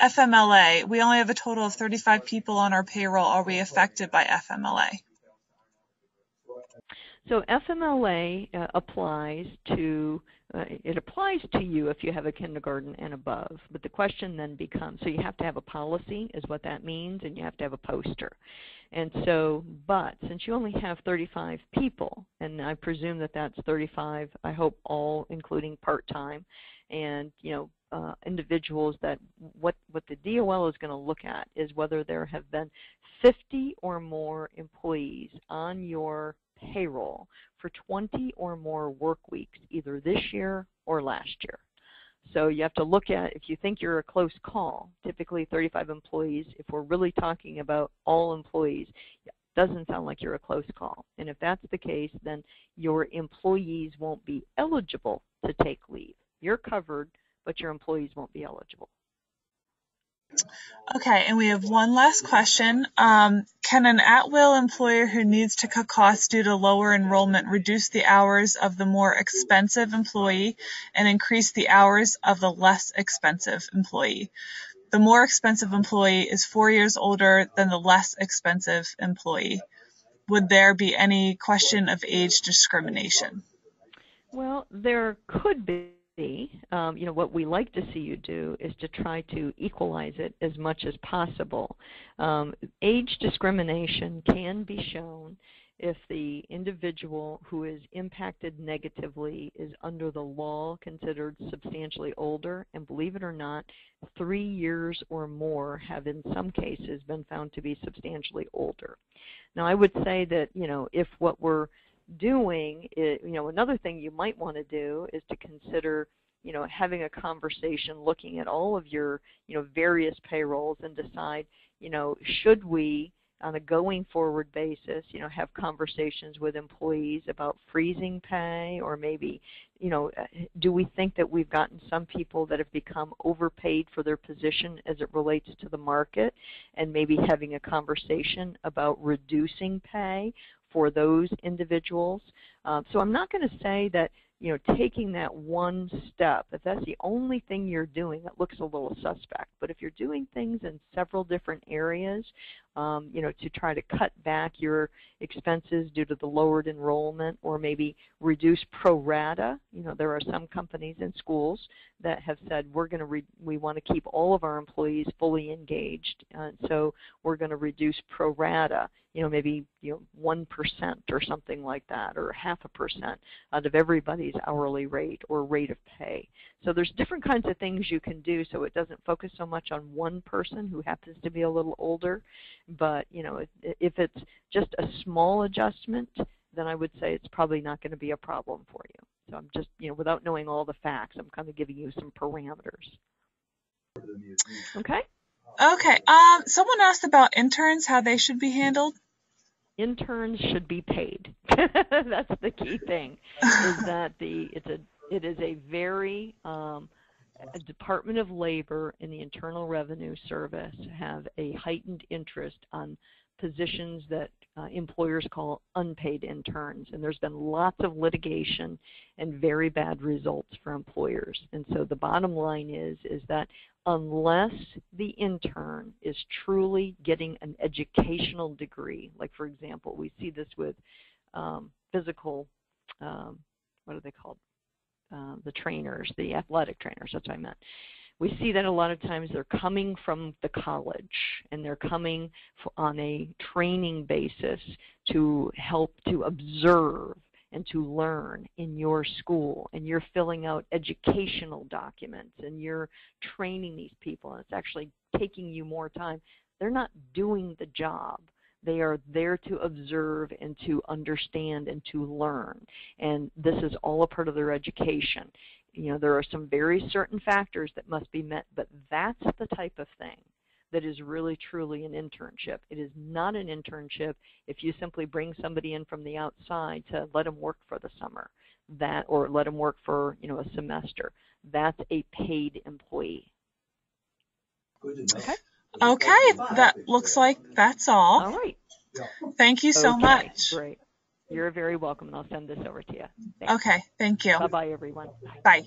FMLA. We only have a total of 35 people on our payroll. Are we affected by FMLA? So FMLA applies to you if you have a kindergarten and above. But the question then becomes, so you have to have a policy is what that means, and you have to have a poster. And so, but since you only have 35 people, and I presume that that's 35, I hope all including part-time, and individuals that what the DOL is going to look at is whether there have been 50 or more employees on your payroll for 20 or more work weeks, either this year or last year. So you have to look at, if you think you're a close call, typically 35 employees, if we're really talking about all employees, doesn't sound like you're a close call. And if that's the case, then your employees won't be eligible to take leave. You're covered, but your employees won't be eligible. Okay, and we have one last question. Can an at-will employer who needs to cut costs due to lower enrollment reduce the hours of the more expensive employee and increase the hours of the less expensive employee? The more expensive employee is 4 years older than the less expensive employee. Would there be any question of age discrimination? Well, there could be. What we like to see you do is to try to equalize it as much as possible. Age discrimination can be shown if the individual who is impacted negatively is under the law considered substantially older, and believe it or not, 3 years or more have in some cases been found to be substantially older. Now, I would say that, if what we're doing is, another thing you might want to do is to consider, having a conversation, looking at all of your, various payrolls and decide, should we, on a going forward basis, have conversations with employees about freezing pay, or maybe, do we think that we've gotten some people that have become overpaid for their position as it relates to the market, and maybe having a conversation about reducing pay for those individuals. So I'm not going to say that, taking that one step, if that's the only thing you're doing, that looks a little suspect. But if you're doing things in several different areas, to try to cut back your expenses due to the lowered enrollment, or maybe reduce pro rata. There are some companies and schools that have said we want to keep all of our employees fully engaged, so we're going to reduce pro rata. Maybe 1% or something like that, or 0.5% out of everybody's hourly rate or rate of pay. So there's different kinds of things you can do, so it doesn't focus so much on one person who happens to be a little older. But if it's just a small adjustment, then I would say it's probably not going to be a problem for you. So I'm just, without knowing all the facts, I'm kind of giving you some parameters. Okay. Okay. Someone asked about interns, how they should be handled. Interns should be paid. That's the key thing. Is that it is a very Department of Labor and the Internal Revenue Service have a heightened interest on positions that employers call unpaid interns, and there's been lots of litigation and very bad results for employers. And so the bottom line is that unless the intern is truly getting an educational degree, like for example, we see this with physical, what are they called? The trainers, the athletic trainers, that's what I meant. We see that a lot of times they're coming from the college, and they're coming on a training basis to help to observe and to learn in your school, and you're filling out educational documents, and you're training these people, and it's actually taking you more time. They're not doing the job. They are there to observe and to understand and to learn, and this is all a part of their education. There are some very certain factors that must be met, but that's the type of thing that is really truly an internship. It is not an internship if you simply bring somebody in from the outside to let them work for the summer, or let them work for a semester. That's a paid employee. Okay. Okay, that looks like that's all. All right. Thank you so much. Great. You're very welcome, and I'll send this over to you. Thanks. Okay, thank you. Bye-bye, everyone. Bye.